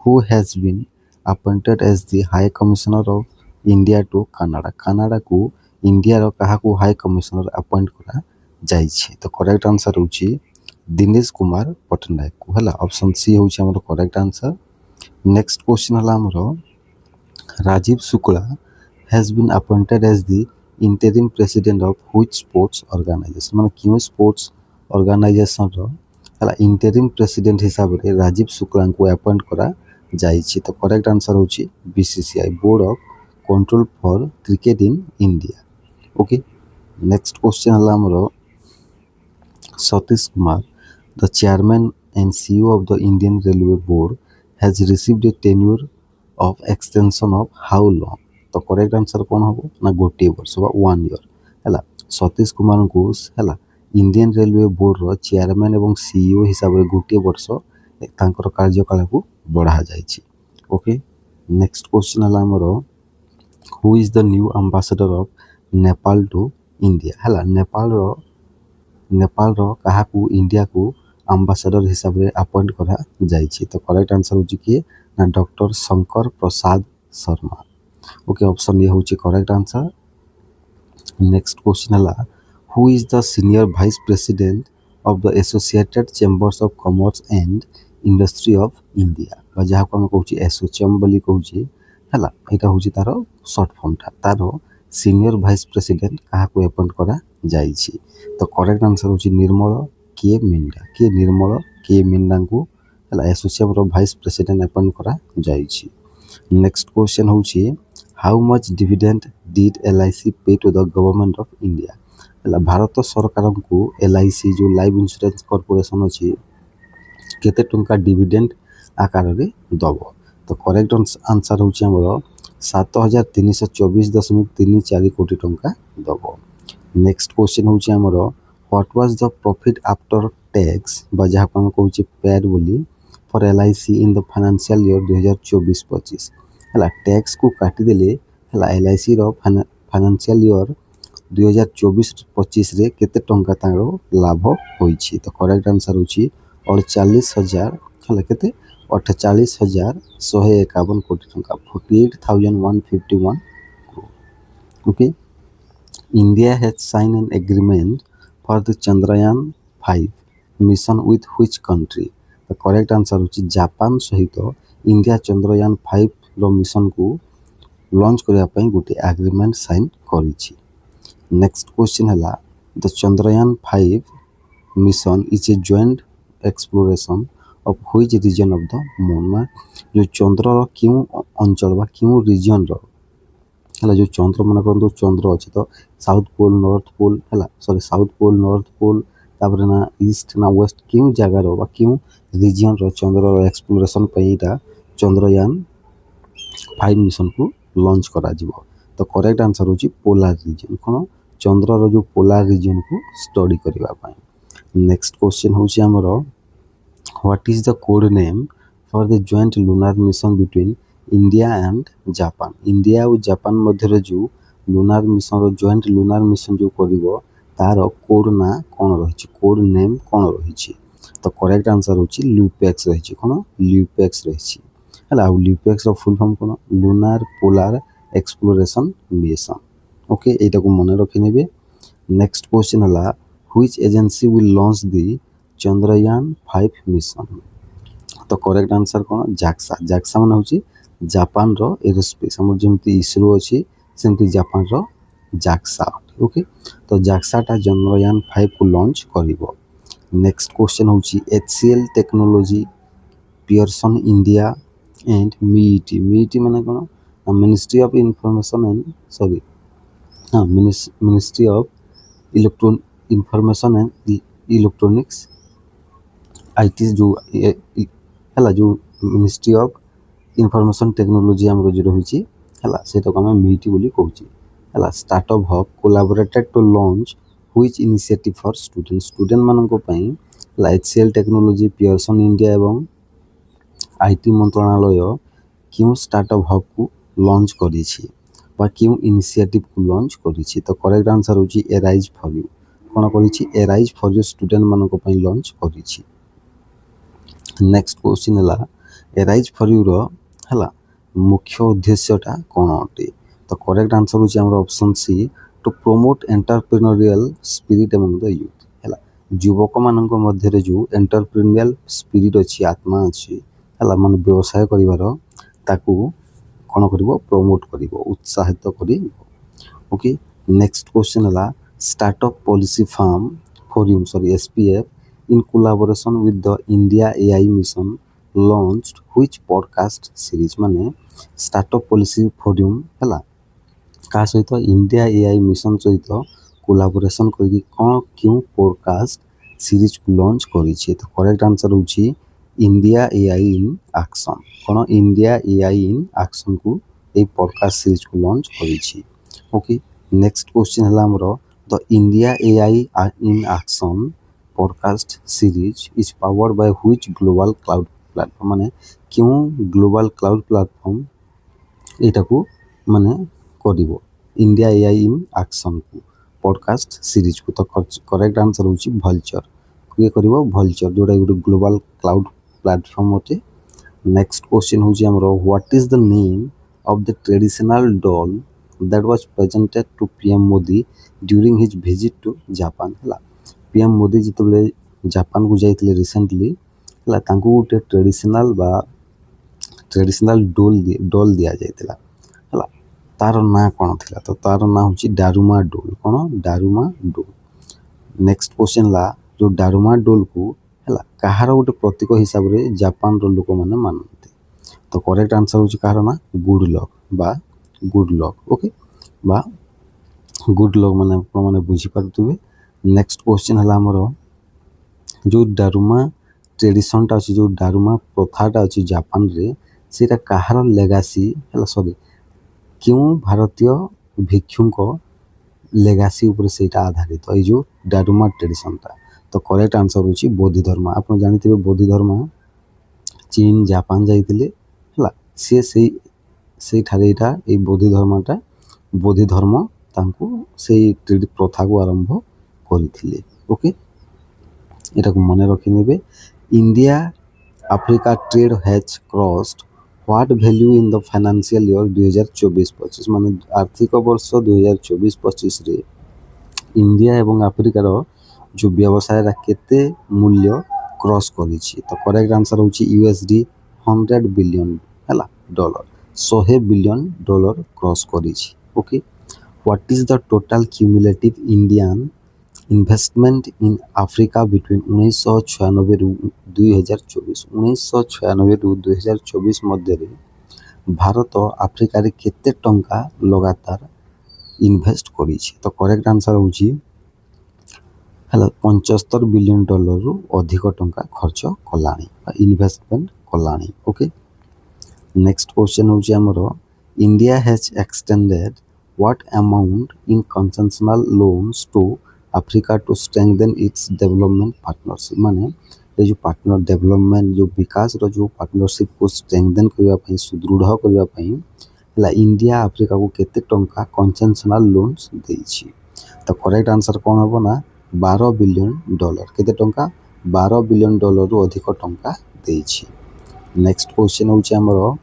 who has been appointed as the High Commissioner of India to Canada? Canada को India रो कहा को high commissioner appoint करा जाइछे। तो correct answer होची दिनेश कुमार पटनायक को हला। ऑप्शन सी होची हमर करेक्ट आंसर। नेक्स्ट क्वेश्चन हला हमरो Rajiv Shukla has been appointed as the interim president of which sports organization? माने क्यों स्पोर्ट्स ऑर्गेनाइजेशन रो हला इंटरिम प्रेसिडेंट हिसाब रे राजीव शुक्ला को अपॉइंट करा जाइछी। तो करेक्ट आंसर होची BCCI board of control for cricket in India. Okay next question हला हमरो Satish Kumar the chairman and CEO of the Indian railway board has received A tenure of extension of how long? तो correct answer कौन हम ना गोटे वर्ष बा 1 year है। सतीश कुमार को है इंडियन रेलवे बोर्ड रो चेयरमैन एवं सीईओ हिसाब से गोटे वर्ष तांकर कार्यकाल को बढ़ा जाइए। ओके नेक्स्ट क्वेश्चन है हमर who is the new ambassador of Nepal to India? है नेपाल रो कहा को इंडिया को एम्बेसडर हिसाब से अपॉइंट करा जाइए। तो करेक्ट आंसर हो किए ना doctor Shankar Prasad Sharma. Okay option A होची करेक्ट आंसर। नेक्स्ट क्वेश्चन है who is the senior vice president of the associated chambers of commerce and industry of India जहाँ को आम कहूँ एसोचेम बोली कहूँ है यहाँ हूँ तार सर्ट फॉर्मटा तार सीनियर वाइस प्रेसिडेंट क्या अपॉइंट करा जाइए। तो करेक्ट आंसर हूँ निर्मल के मिंडा के मिंडा को एसोचेम वाइस प्रेसिडेंट अपॉइंट करा जाइए। नेक्स्ट क्वेश्चन हूँ how much dividend did LIC pay to the government of India? Bharat सरकार को LIC जो लाइफ इंश्योरेंस कॉर्पोरेशन अच्छी केते टंका डिविडेंड आकार रे दब? तो करेक्ट आंसर हूँ आमर 7324.34 कोटी टंका दब। नेक्स्ट क्वेश्चन हूँ आमर what was the profit after tax जहाँ को आम कहूँ पैड बोली for LIC in the financial year 2024-25 है टैक्स को काटिदेले है LIC रो फाइनेंशियल ईयर 2024-25 रे केते टंका तारो लाभ होइछि? तो करेक्ट आंसर होछि 48,000 है केते 48,151 कोटी टंका 48,151 crore। Okay India has sign an agreement for the Chandrayaan 5 mission with which country? तो करेक्ट आंसर होछि जापान सहित इंडिया चंद्रयान 5 रो मिशन को लॉन्च करने ପାଇଁ गोटे एग्रीमेंट साइन करिछि। नेक्स्ट क्वेश्चन है the Chandrayaan 5 mission is a joint exploration of which region of the moon? जो चंद्र क्यों अंचल बा क्यों रीजन रो है जो चंद्र मन कर चंद्र अच्छे तो साउथ पोल नॉर्थ पोल है sorry south pole north pole तापर ना ईस्ट ना वेस्ट क्यों जगार बा क्यों रीजन रो चंद्र एक्सप्लोरेशन चंद्रयान 5 मिशन को लॉन्च करा जिवो। तो करेक्ट आंसर होची पोलार रीजन कोन चंद्र रो जो पोलार रीजन को स्टडी करबा पई। नेक्स्ट क्वेश्चन होची हमरो what is the code name for the joint lunar mission between India and Japan? India और जापान मध्य जो लूनार मिशन रो जॉइंट लूनार मिशन जो करिवो तार कोड ना कोन रहिछि कोड नेम कोन रहिछि? तो करेक्ट आंसर होची ल्यूपेक्स रहिछि कोन ल्यूपेक्स रहिछि है ल्यूपेक्स रो फुल फॉर्म कोन lunar polar exploration mission. Okay एटा को मन रखि नेबे। नेक्स्ट क्वेश्चन हला which agency will launch the Chandrayaan 5 मिशन? तो करेक्ट आंसर कोन जाक्सा जाक्सा माने होची जापान रो एरोस्पेस हमर जेमति इसरो अछि सेमति जापान रो जाक्सा। ओके तो जाक्सा टा चंद्रयान 5 को लॉन्च करिवो। नेक्स्ट क्वेश्चन होची HCL technology Pearson India and MIIT माने कोन ministry of information and sorry हाँ ministry of information and electronics IT जो है जो मिनिस्ट्री ऑफ इंफॉर्मेशन टेक्नोलॉजी आम जो रही है सेटा को आम MIIT बोली कहूँ है startup hub collaborated to launch which initiative for student मानक HCL टेक्नोलॉजी पियरसन इंडिया एवं IT मंत्रालय क्यों स्टार्टअप हब को लॉन्च करी क्यों इनिशिएटिव को लॉन्च करी? तो करेक्ट आंसर होची एराइज फॉर यू कौन करी एराइज फॉर यू स्टूडेंट मानक लॉन्च करी। नेक्स्ट क्वेश्चन है एराइज फॉर यू है मुख्य उद्देश्यटा कौन अटे। तो करेक्ट आंसर होची हमर option C to promote entrepreneurial spirit among the youth है युवक मानक मध्य जो एंटरप्रेन्योरियल स्पिरिट अच्छी आत्मा अच्छी है मान व्यवसाय कर कौन कर प्रमोट कर उत्साहित कर। ओके नेक्स्ट क्वेश्चन है startup policy firm forum sorry SPF in collaboration with the India AI mission launched which podcast series माने स्टार्टअप पॉलिसी फोरम है का सहित इंडिया एआई मिशन सहित कोलाबोरेशन करके कौन क्यों पॉडकास्ट सीरीज को लॉन्च करिछि। तो करेक्ट आंसर होची इंडिया एआई इन एक्शन कौन इंडिया एआई इन एक्शन को ए पॉडकास्ट सीरीज को लॉन्च करिछि। ओके नेक्स्ट क्वेश्चन है हमरो the India AI in action podcast series is powered by which global cloud platform माने क्यों global cloud platform एटा को माने करिवो India AI in action को podcast series को। तो करेक्ट आंसर होची भल्चर ये करिवो भल्चर जोटा गोटे ग्लोबल क्लाउड प्लेटफॉर्म अटे। नेक्स्ट क्वेश्चन होची हमरो what is the name of the traditional doll that was presented to PM Modi during his visit to Japan है पीएम मोदी जिते जापान को जाइए रिसेंटली है गोटे ट्रेडिशनल डोल दि जाइए है तार ना कौन थी तो तार ना हूँ डारुमा डोल कौन डारुमा डोल। नेक्स्ट क्वेश्चन है जो डारुमा डोल को है कहार गोटे प्रतीक हिसाब से जापान लोक मैंने मानते। तो करेक्ट आंसर हूँ कहार ना गुड लक ओके बा गुड लक मैंने बुझीपारे। नेक्स्ट क्वेश्चन है आमर जो डारुमा ट्रेडिशनटा अच्छी जो डारुमा प्रथाटा अच्छी जापान रे सेटा कहार लेगासी है सॉरी क्यों भारतीय भिक्षुक लेगासी उपर सेटा आधारित तो ये जो डारुमा ट्रेडिशनटा। तो करेक्ट आंसर होची बोधि धर्म आप जानते बोधि धर्म चीन जापान जाइए है सी से बोधि धर्म तांको से प्रथा को आरंभ करथिले। ओके एटा को मन रखिने India Africa trade has crossed what value in the financial year 2024-25 माने आर्थिक वर्ष 2024-25 रे इंडिया एवं अफ्रीकार जो व्यवसाय केते मूल्य क्रॉस करिछि। तो करेक्ट आंसर होची यूएसडी 100 बिलियन है डॉलर 100 बिलियन डॉलर क्रॉस करिछि। Okay what is the total cumulative Indian investment in Africa between 1996 रु 2024 1996 रु 2024 मध्य भारत अफ्रीका रे केते टंका लगातार इन्वेस्ट करिछि। तो करेक्ट आंसर होची है 75 बिलियन डॉलर रु अधिक टंका खर्च कलानी इन्वेस्टमेंट कलानी। ओके नेक्स्ट क्वेश्चन होची हमरो India has extended what amount in concessional loans to Africa to strengthen its development partnership माने ये जो पार्टनर डेवलपमेंट जो विकास रो जो पार्टनरशिप को स्ट्रेंथन करबा पई सुदृढ़ करबा पई है इंडिया अफ्रीका को केते टंका कंसेशनल लोन्स देछि। तो करेक्ट आंसर कौन हम ना 12 बिलियन डॉलर केते टंका 12 बिलियन डॉलर रु अधिक टंका देछि। नेक्स्ट क्वेश्चन होछि हमरो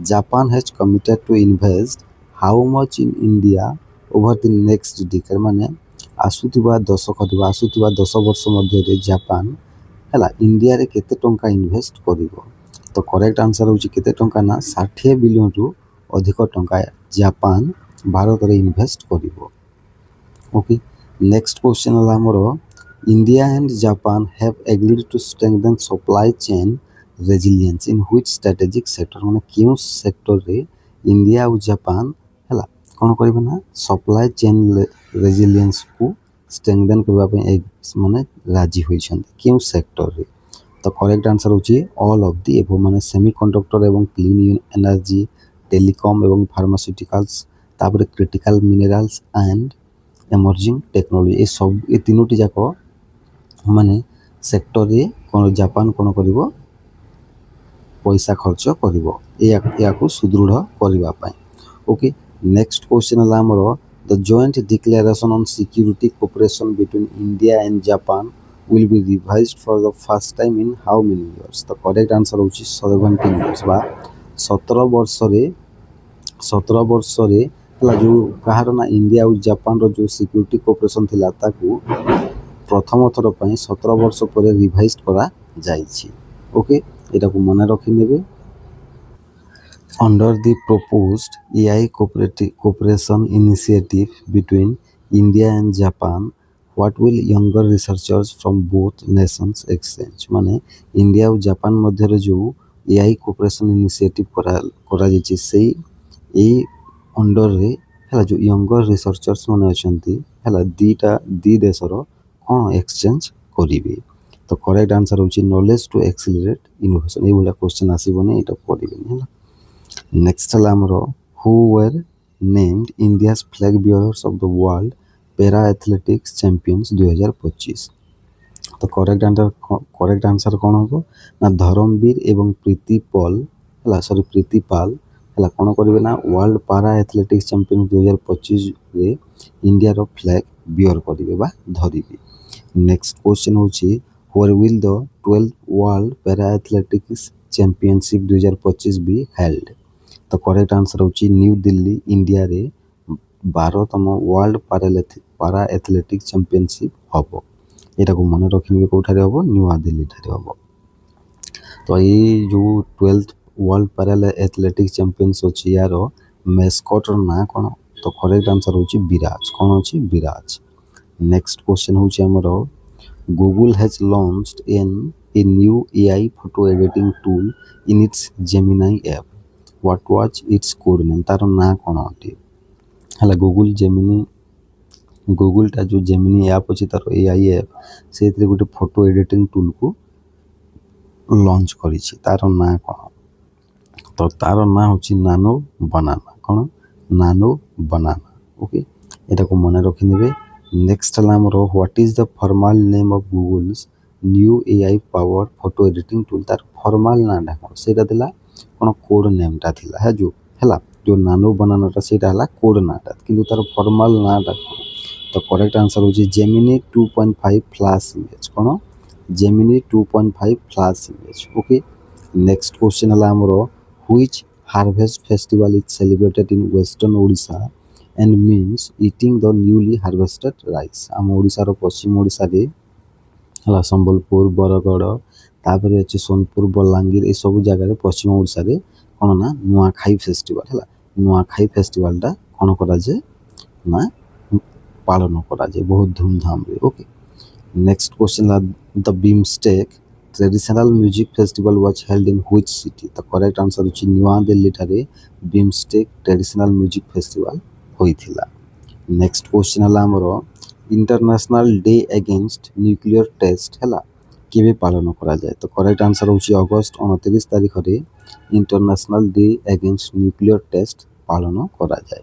Japan has committed to invest how much in India over the next decade माने आसुथिबा 10 वर्ष मध्य जापान है इंडिया रे केते टंका इन्वेस्ट करिवो। तो करेक्ट आंसर होछि केते टंका ना 60 बिलियन रु अधिक टंका जापान भारत रे इन्वेस्ट करिवो। ओके नेक्स्ट क्वेश्चन है हमरो India and Japan have agreed to strengthen supply chain resilience in which strategic sector माने क्यों सेक्टर रे इंडिया और जापान है कौन करिबो ना सप्लाई चेन रेजिलियंस को स्ट्रेंथन करबा पे एक माने राजी होइछन क्यों सेक्टर रे। तो करेक्ट आंसर होची ऑल ऑफ दी एबो माने सेमीकंडक्टर एवं क्लीन एनर्जी टेलीकॉम एवं फार्मास्यूटिकल्स तापर critical minerals and emerging technology ये सब ये तीनोटी जाक माने सेक्टर रे कोन जापान कोन करिवो पैसा खर्च करिवो या को सुदृढ़ करबा पई। ओके नेक्स्ट क्वेश्चन है हमरो the joint declaration on security cooperation between India and Japan will be revised for the first time in how many years? The correct answer होची 17 years बा 17 ବର୍ଷରେ 17 ବର୍ଷରେ ହେଲା ଯେଉଁ କାହାର ନା ଇଣ୍ଡିଆ ଆଉ ଜାପାନର ଯେଉଁ ସିକ୍ୟୁରିଟି କୋପରେସନ୍ ଥିଲା ତାକୁ ପ୍ରଥମ ଥର ପାଇଁ 17 ବର୍ଷ ପରେ ରିଭାଇଜ୍ କରାଯାଇଛି। ଓକେ, ଏଟାକୁ ମନେ ରଖିନେବେ। Under the proposed AI cooperation initiative between India and Japan, what will younger researchers from both nations exchange? माने इंडिया और जापान मध्य जो AI cooperation initiative କରାଯାଇଛି ସେଇ ଏଇ ଅଣ୍ଡରରେ ହେଲା ଯେଉଁ ୟଙ୍ଗର ରିସର୍ଚର୍ସ ମାନେ ଅଛନ୍ତି ହେଲା ଦି ଦେଶର କ'ଣ ଏକ୍ସଚେଞ୍ଜ କରିବେ। ତ କରେକ୍ଟ ଆନ୍ସର ହେଉଛି ନଲେଜ୍ ଟୁ ଏକ୍ସିଲରେଟ୍ ଇନୋଭେସନ୍। ଏଇଭଳିଆ କ୍ୱେଶ୍ଚନ୍ ଆସିବନି, ଏଇଟା କରିବେନି ହେଲା। ନେକ୍ସଟ ହେଲା ଆମର who were named India's flag bearers of the world para athletics championships 2025। ତ କରେକ୍ଟ ଆନ୍ସର କ'ଣ ହେବ ନା ଧରମବୀର ଏବଂ ପ୍ରୀତି ପାଲ ହେଲା କ'ଣ କରିବେ ନା ୱାର୍ଲଡ ପାରା ଆଥଲେଟିକ୍ସ ଚାମ୍ପିୟନ 2025ରେ ଇଣ୍ଡିଆର ଫ୍ଲାଗ ବିୟର କରିବେ ବା ଧରିବେ। ନେକ୍ସଟ କ୍ୱେଶ୍ଚନ୍ ହେଉଛି where will the 12th world para athletics championship 2025 B held. ତ କରେକ୍ଟ ଆନ୍ସର ହେଉଛି ନ୍ୟୁ ଦିଲ୍ଲୀ ଇଣ୍ଡିଆରେ 12ତମ ୱାର୍ଲଡ ପାରା ଆଥଲେଟିକ୍ସ ଚାମ୍ପିୟନସିପ୍ ହେବ। ଏଟାକୁ ମନେ ରଖିନେବେ କେଉଁଠାରେ ହେବ ନୂଆଦିଲ୍ଲୀଠାରେ ହେବ। ତ ଏଇ ଯେଉଁ 12th world para athletics champions ଅଛି ୟାର ମେସ୍କଟ୍ର ନାଁ କ'ଣ? ତ କରେକ୍ଟ ଆନ୍ସର ହେଉଛି ବିରାଜ। କ'ଣ ଅଛି? ବିରାଜ। ନେକ୍ସଟ କ୍ୱେଶ୍ଚନ୍ ହେଉଛି ଆମର Google has launched a new AI photo editing tool in its Gemini app. What was its code name? ତାର ନାଁ କ'ଣ ଅଟେ? ହେଲା ଗୁଗୁଲଟା ଯେଉଁ ଜେମିନି ଆପ୍ ଅଛି ତାର AI ଆପ୍, ସେଇଥିରେ ଗୋଟେ ଫଟୋ ଏଡିଟିଂ ଟୁଲ୍କୁ ଲଞ୍ଚ କରିଛି। ତାର ନାଁ କ'ଣ? ତ ତାର ନାଁ ହେଉଛି ନାନୋ ବାନାନା। କ'ଣ? Nano banana. ଓକେ, ଏଟାକୁ ମନେ ରଖିନେବେ। ନେକ୍ସଟ ହେଲା ଆମର what is the formal name of Google's new AI power photo editing tool. ତାର ଫର୍ମାଲ ନାଁଟା କ'ଣ? ସେଇଟା ଥିଲା କ'ଣ କୋଡ୍ ନେମ୍ଟା ଥିଲା ଯେଉଁ ନାନୋ ବାନାନାଟା ସେଇଟା ହେଲା କୋଡ୍ ନାଁଟା, କିନ୍ତୁ ତାର ଫର୍ମାଲ ନାଁଟା କ'ଣ? ତ କରେକ୍ଟ ଆନ୍ସର ହେଉଛି ଜେମିନି 2.5 ଫ୍ଲାସ୍ ଇମେଜ୍। କ'ଣ? Gemini 2.5 flash image. Okay, next question ହେଲା ଆମର which harvest festival is celebrated in western Odisha and means eating the newly harvested rice। ଆମ ଓଡ଼ିଶାର ପଶ୍ଚିମ ଓଡ଼ିଶାରେ ହେଲା ସମ୍ବଲପୁର, ବରଗଡ଼, ତାପରେ ଅଛି ସୋନପୁର, ବଲାଙ୍ଗୀର, ଏସବୁ ଜାଗାରେ ପଶ୍ଚିମ ଓଡ଼ିଶାରେ କ'ଣ ନା ନୂଆଖାଇ ଫେଷ୍ଟିଭାଲ ହେଲା। ନୂଆଖାଇ ଫେଷ୍ଟିଭାଲଟା କ'ଣ କରାଯାଏ ନା ପାଳନ କରାଯାଏ ବହୁତ ଧୁମଧାମରେ। ଓକେ, ନେକ୍ସଟ କ୍ୱେଶ୍ଚନ୍ ହେଲା the BIMSTEC traditional music festival was held in which city. ତ କରେକ୍ଟ ଆନ୍ସର ହେଉଛି ନୂଆଦିଲ୍ଲୀଠାରେ ବିମଷ୍ଟେକ୍ ଟ୍ରେଡିସନାଲ ମ୍ୟୁଜିକ୍ ଫେଷ୍ଟିଭାଲ ହୋଇଥିଲା। ନେକ୍ସଟ କ୍ୱେଶ୍ଚନ୍ ହେଲା ଆମର international day against nuclear test ହେଲା କେବେ ପାଳନ କରାଯାଏ? ତ କରେକ୍ଟ ଆନ୍ସର ହେଉଛି ଅଗଷ୍ଟ 29 ତାରିଖରେ international day against nuclear test ପାଳନ କରାଯାଏ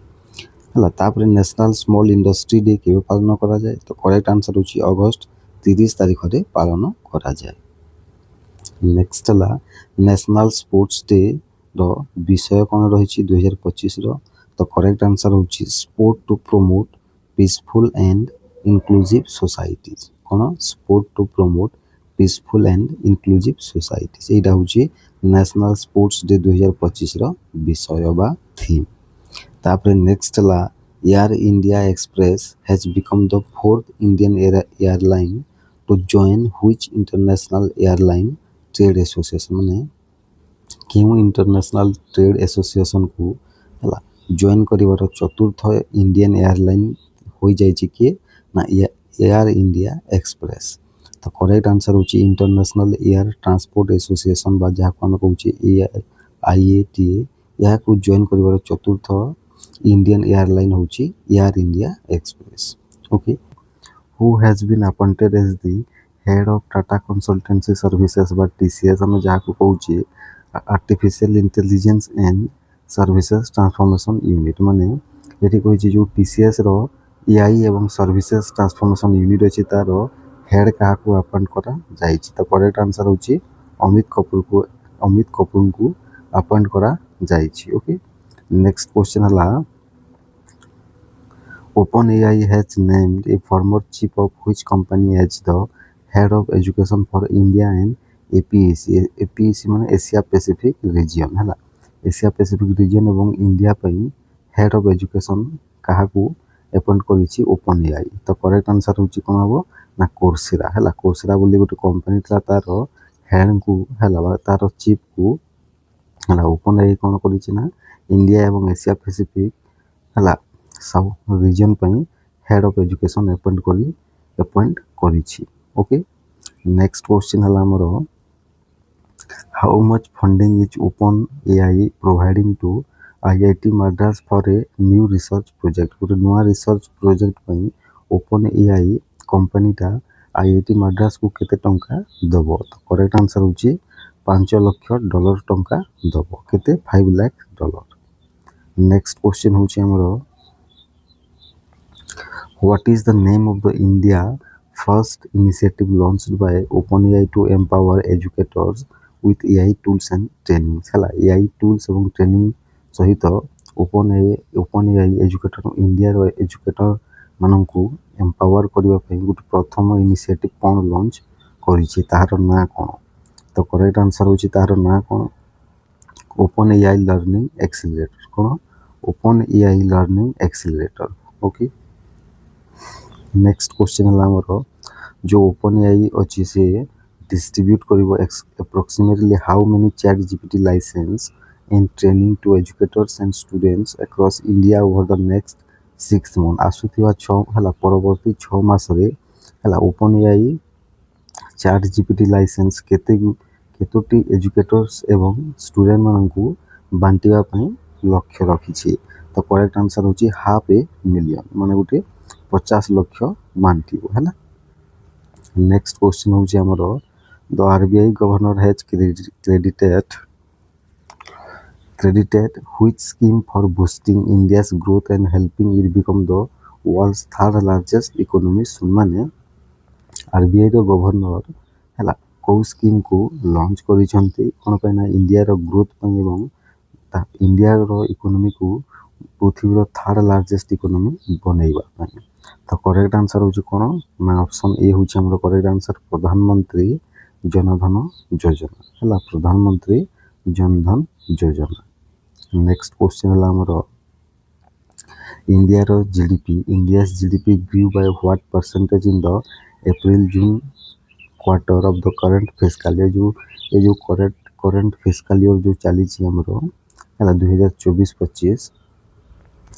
ହେଲା। ତାପରେ ନ୍ୟାସନାଲ ସ୍ମଲ୍ ଇଣ୍ଡଷ୍ଟ୍ରି ଡେ କେବେ ପାଳନ କରାଯାଏ? ତ କରେକ୍ଟ ଆନ୍ସର ହେଉଛି ଅଗଷ୍ଟ 30 ତାରିଖରେ ପାଳନ କରାଯାଏ। ନେକ୍ସଟ ହେଲା ନ୍ୟାସନାଲ ସ୍ପୋର୍ଟସ ଡେର ବିଷୟ କ'ଣ ରହିଛି 2025ର? ତ କରେକ୍ଟ ଆନ୍ସର ହେଉଛି sport to promote peaceful and inclusive societies. କ'ଣ? Sport to promote peaceful and inclusive societies. ଏଇଟା ହେଉଛି ନ୍ୟାସନାଲ ସ୍ପୋର୍ଟସ ଡେ 2025ର ବିଷୟ ବା ଥିମ୍। ତାପରେ ନେକ୍ସଟ ହେଲା Air India Express has become the 4th Indian airline to join which international airline trade association. ମାନେ କେଉଁ international trade ଆସୋସିଏସନ୍କୁ ହେଲା ଜଏନ୍ କରିବାର ଚତୁର୍ଥ ଇଣ୍ଡିଆନ୍ ଏୟାରଲାଇନ୍ ହୋଇଯାଇଛି କିଏ? ନା ଏୟାର ଇଣ୍ଡିଆ ଏକ୍ସପ୍ରେସ୍। ତ କରେକ୍ଟ ଆନ୍ସର ହେଉଛି ଇଣ୍ଟରନ୍ୟାସନାଲ ଏୟାର ଟ୍ରାନ୍ସପୋର୍ଟ ଆସୋସିଏସନ୍ ବା ଯାହାକୁ ଆମେ କହୁଛେ IATA। ଏହାକୁ ଜଏନ୍ କରିବାର ଚତୁର୍ଥ ଇଣ୍ଡିଆନ୍ ଏୟାରଲାଇନ୍ ହେଉଛି air India express. Okay, who has bin appointed age the head of Tata consultancy services ବା TCS ଆମେ ଯାହାକୁ କହୁଛେ artificial intelligence and services transformation unit. ମାନେ ଏଠି କହିଛି ଯେଉଁ TCSର AI ଏବଂ ସର୍ଭିସେସ୍ ଟ୍ରାନ୍ସଫର୍ମେସନ୍ ୟୁନିଟ୍ ଅଛି ତାର ହେଡ୍ କାହାକୁ ଆପଏଣ୍ଟ କରାଯାଇଛି? ତ କରେକ୍ଟ ଆନ୍ସର ହେଉଛି ଅମିତ କପୁରଙ୍କୁ ଆପଏଣ୍ଟ କରାଯାଇଛି। ଓକେ, ନେକ୍ସଟ କ୍ୱେଶ୍ଚନ୍ ହେଲା OpenAI has named a former chief of which company as the head of education for India and APAC APAC माने एशिया पैसिफिक रीजन है एशिया पैसिफिक रीजन एवं India head of education क्या appoint करिछि open AI तो correct answer होछि कोन हबो ना Coursera है Coursera बोली गोटे कंपनी था तार हेड को है तार चीफ को है ओपन एआई कौन करिछि ना इंडिया एवं एशिया पैसिफिक है sub region head of education appoint करिछि ओके नेक्स्ट क्वेश्चन है हमर how much funding is OpenAI providing to IIT Madras for a new research project गोटे नुआ रिसर्च प्रोजेक्ट ओपन एआई कंपनीटा आईआईटी मद्रास को केते टंका दबो तो करेक्ट आंसर होची 5 लाख डॉलर टंका दबो केते 5 लाख डॉलर नेक्स्ट क्वेश्चन होची हमरो what is the name of the India first initiative launched by OpenAI to empower educators with AI tools and training है AI tools एवं ट्रेनिंग सहित ओपन एआई एजुकेटर इंडिया रो educator माननकु empower करबा पई गुट प्रथम इनिशिएटिव कोन लॉन्च करिछि तार ना कोन तो करेक्ट आंसर होछि तार ना कोन ओपन एआई लर्निंग एक्सेलरेटर कोन OpenAI learning accelerator okay next question है हमरो जो ओपन एआई अछि से distribute koribo approximately how many chat gpt license and training to educators and students across india over the next 6 months आसुथिवा 6 हला परवर्ती 6 मास रे हला OpenAI chat gpt license केतोटी एजुकेटर्स एवं स्टूडेंट माननकु बांटिवा पई लक्ष्य रखिछि तो करेक्ट आंसर होछि हाफ ए मिलियन माने गुटे 50 लाख बांटिबो हला नेक्स्ट क्वेश्चन होछि हमरो The RBI governor has credited which scheme for boosting India's growth and helping it become the world's third largest economy माने RBI रो गवर्नर हैला को स्कीम को लॉन्च करिसंती कोन पैना इंडिया रो ग्रोथ पई एवं इंडिया रो इकोनॉमी को पृथ्वी रो थर्ड लार्जेस्ट इकोनॉमी बनैबा पई तो करेक्ट आंसर होची कोन ना ऑप्शन ए होची हमरो करेक्ट आंसर प्रधानमंत्री जनधन योजना है प्रधानमंत्री जनधन योजना नेक्स्ट क्वेश्चन है हमरो इंडिया रो GDP grew by what percentage in the April June quarter of the current fiscal ये जो करंट फिस्कल ईयर जो चली छी हमरो है 2024-25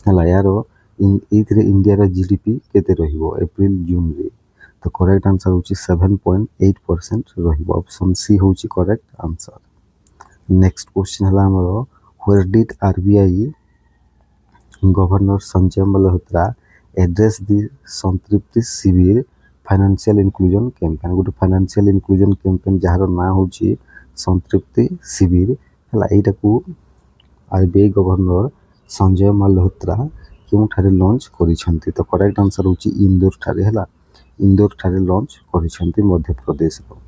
है यारो इंडिया रो जीडीपी केते रहिबो अप्रैल जून रे तो करेक्ट आंसर होची 7.8% रहिबो ऑप्शन सी होची करेक्ट आंसर नेक्स्ट क्वेश्चन हला हमरो where did RBI governor Sanjay Malhotra address the संतृप्ति शिविर financial inclusion campaign good financial inclusion campaign जहार ना होची संतृप्ति शिविर हला एटा को आरबीआई गवर्नर संजय मल्होत्रा केउ ठारे लॉन्च करिसंती तो करेक्ट आंसर होची इंदौर ठारे हला इंदौर ठारे लॉन्च करिसंती मध्य प्रदेश रो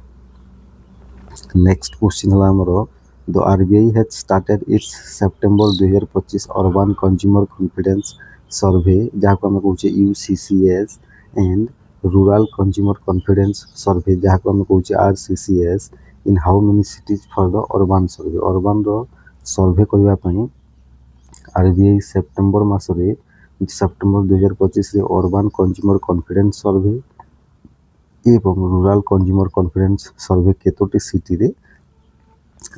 नेक्स्ट क्वेश्चन हला हमरो the RBI has started its September 2025 urban consumer confidence survey जाको हम कहूचे UCCS and rural consumer confidence survey जाको हम कहूचे RCCS in how many cities for the urban रो सर्वे करबा पई आरबीआई सितंबर मास रे सितंबर 2025 रे अर्बन कंज्यूमर कॉन्फिडेंस सर्वे एवं रूरल कंज्यूमर कॉन्फिडेंस सर्वे केतोटी सिटी रे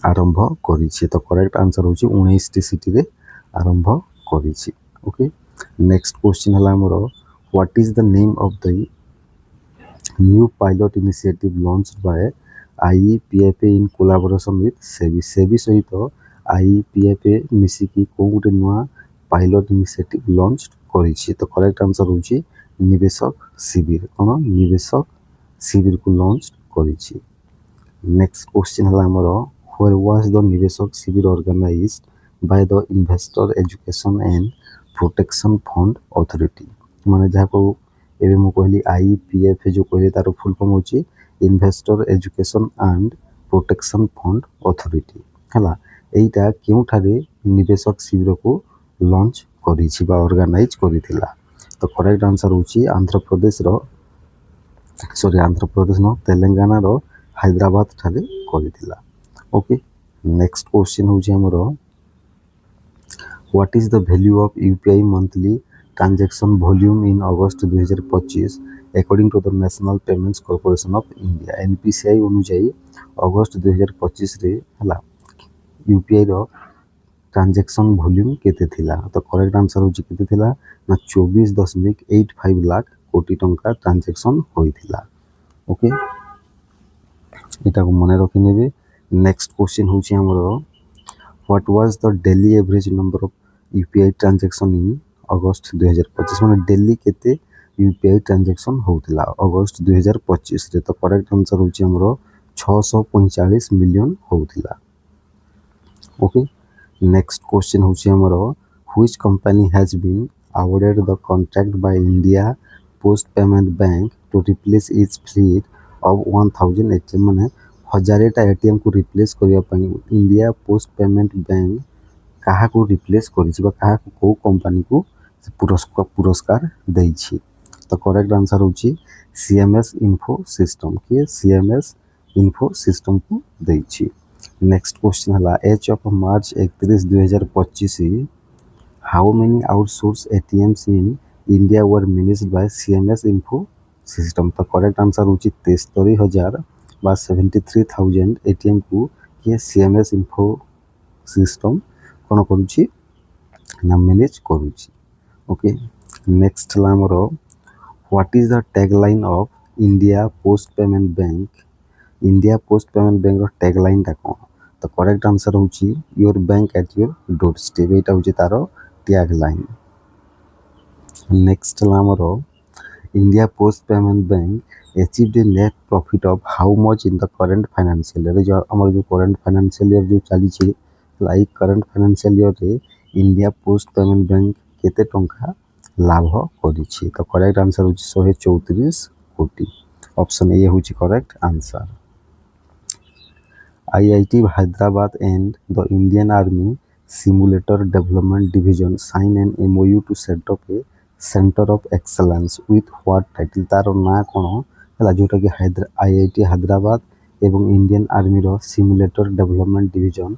आरंभ करिछि तो करेक्ट आंसर होछि 19 टी सिटी रे आरंभ करिछि ओके नेक्स्ट क्वेश्चन हला हमरो what is the name of the new pilot initiative launched by IPFA in collaboration with SEBI सहित आईपीएफए मिसी की को गुटे नुआ पायलट इनिशिएटिव लॉन्च करिछि तो करेक्ट आंसर होछि निवेशक शिविर कोन निवेशक शिविर को लॉन्च करिछि नेक्स्ट क्वेश्चन हला हमरो where was the Niveshak Shivir organised by the investor education and protection fund authority माने जाको एबे मु कहली आईपीएफए जो कहले तार फुल फॉर्म होछि investor education and protection fund authority हला एटा केउ ठारे निवेशक शिविर को लॉन्च करिछि बा ऑर्गेनाइज करिथिला तो करेक्ट आंसर होछि आंध्र प्रदेश रो ସରି ଆନ୍ଧ୍ରପ୍ରଦେଶ ନୁହଁ ତେଲେଙ୍ଗାନାର ହାଇଦ୍ରାବାଦ ଠାରେ କରିଥିଲା। ଓକେ, ନେକ୍ସଟ କ୍ୱେଶ୍ଚିନ୍ ହେଉଛି ଆମର What is the value of UPI monthly transaction volume in August 2025 according to the National Payments Corporation of India? NPCI ଅନୁଯାୟୀ ଅଗଷ୍ଟ 2025ରେ ହେଲା ୟୁପିଆଇର ट्रांजेक्शन वॉल्यूम केते थिला? तो करेक्ट आंसर होची केते थिला ना 24.85 लाख कोटी टंका ट्रांजेक्शन होइथिला। ओके, एटा को मने रखि नेबे। नेक्स्ट क्वेश्चन होची हमरो what was the daily average number of UPI transaction in August 2025 माने डेली केते यूपीआई ट्रांजेक्शन होतिला अगस्त 2025 रे? तो करेक्ट आंसर होची हमरो 645 मिलियन होतिला। ओके, नेक्स्ट क्वेश्चन होची हमरो which company has been awarded the contract by India Post Payment Bank to replace its fleet of 1000 ATM माने 1000टा एटीएम को रिप्लेस करिया पई इंडिया पोस्ट पेमेंट बैंक काहा को रिप्लेस करिछि बा काहा को कंपनी को पुरस्कार दैछि? तो करेक्ट आंसर होची सीएमएस इन्फो सिस्टम के सीएमएस इन्फो सिस्टम को दैछि। नेक्स्ट क्वेश्चन हला H of March 31 2025 how many outsource ATMs in India were managed by CMS info system? तो करेक्ट आंसर होची 73,000 बा 73,000 एटीएम को ये सीएमएस इन्फो सिस्टम कोन करूची ना मैनेज करूची। ओके, नेक्स्ट हला हमरो what is the tagline of India Post Payment Bank? India Post Payment Bank रो टैगलाइन ता कोन? तो करेक्ट आंसर होची your bank at your doorstep, एटा होची तारो टैगलाइन। नेक्स्ट हला हमरो India Post Payment Bank achieved a net profit of how much in the current financial year? जो हमर जो करंट फाइनेंशियल ईयर जो चली छी लाइक करंट फाइनेंशियल ईयर रे इंडिया पोस्ट पेमेंट बैंक केते टंका लाभ करी छी? तो करेक्ट आंसर होची 134 कोटी। ऑप्शन ए होची correct answer. IIT Hyderabad and the Indian Army Simulator Development Division sign an MOU to set up a Center of Excellence with what title? तार ना कोन हला जोटा कि IIT हैदराबाद एवं इंडियन आर्मी रो simulator development division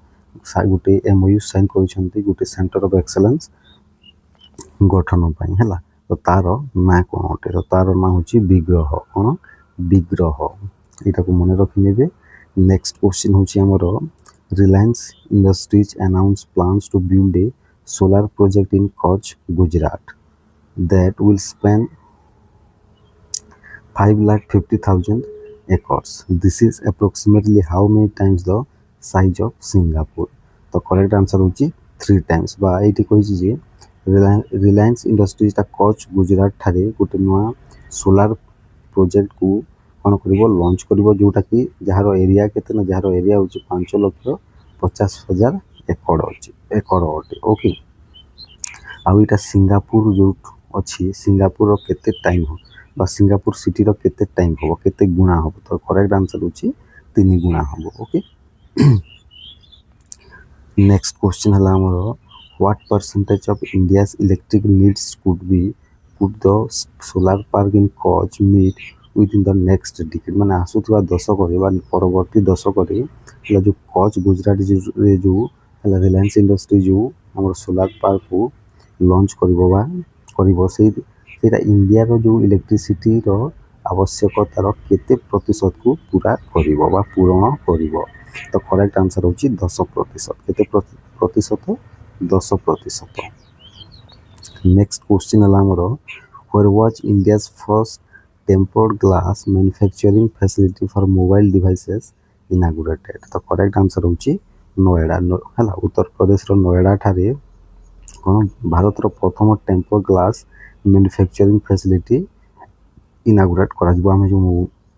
गोटे MOU sign करिसंती गोटे centre of excellence गठन पई हला। तो तार ना कोन ओटे? तो तार ना होची विग्रह। कोन विग्रह? एटा को मने रखि नेबे। नेक्स्ट क्वेश्चन होची हमरो Reliance Industries announce plans to build a solar project in Kutch Gujarat that will span 550,000 acres. This is approximately how many times the size of Singapore? तो करेक्ट आंसर होची 3 टाइम्स बा एटी कहिछि जे रिलायंस इंडस्ट्रीज ता कच्छ गुजरात ठारे गोटे नुआ solar project को कोन करिवो launch करिवो जोटा कि जहार एरिया केते ना जहार एरिया होची 5,50,000 एकड़ होची एकड़ होटी। ओके, आ इटा सिंगापुर जो अच्छी सिंगापुर केते टाइम हो बा सिंगापुर सिटी रो केते टाइम हो केते गुणा हो? तो करेक्ट आंसर होची 3 गुणा हो। ओके, नेक्स्ट क्वेश्चन हला हमरो what percentage of India's electric needs could the solar park in Kutch meet within the next decade? माने आसुथवा दशक रे बा परवर्ती दशक रे हला जो कच्छ गुजरात रे जो हला रिलायंस इंडस्ट्री जो हमर सोलर पार्क को लॉन्च करिवो सेटा इंडिया रो जो इलेक्ट्रिसिटी रो आवश्यकता रो केते प्रतिशत को पूरा करिवो बा पूर्ण करिवो? तो करेक्ट आंसर होची 10%। केते प्रतिशत? 10%। नेक्स्ट क्वेश्चन हला हमरो where was India's first tempered glass manufacturing facility for mobile devices inaugurated? तो करेक्ट आंसर होची नोएडा हला उत्तर प्रदेश रो नोएडा ठारे कोन भारत रो प्रथम temper glass manufacturing facility inaugurate करा जबो। हम जो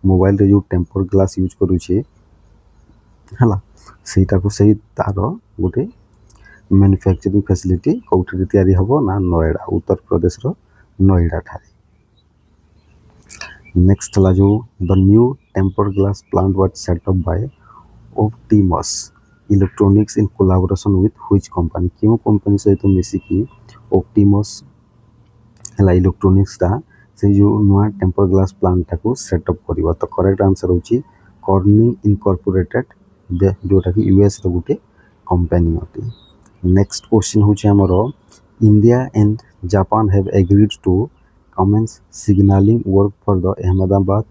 मोबाइल रे जो टेम्पर ग्लास यूज करू छी हला सेटा को सही तारो गोटे मैन्युफैक्चरिंग फैसिलिटी कोठे तयारी हबो ना नोएडा उत्तर प्रदेश रो नोएडा ठारे। नेक्स्ट ला जो the new temper glass plant was set up by Optimus Electronics in collaboration with which company? क्यों कंपनी सहित मिसी की ऑप्टिमस हला इलेक्ट्रॉनिक्स ता से जो नुआ टेम्पर ग्लास प्लांट टाको सेटअप करिवो। तो करेक्ट आंसर होची कॉर्निंग इनकॉर्पोरेटेड जोटा कि यूएस रो गुटे कंपनी अटे। नेक्स्ट क्वेश्चन होची हमरो India and Japan have agreed to commence signalling work for the Ahmedabad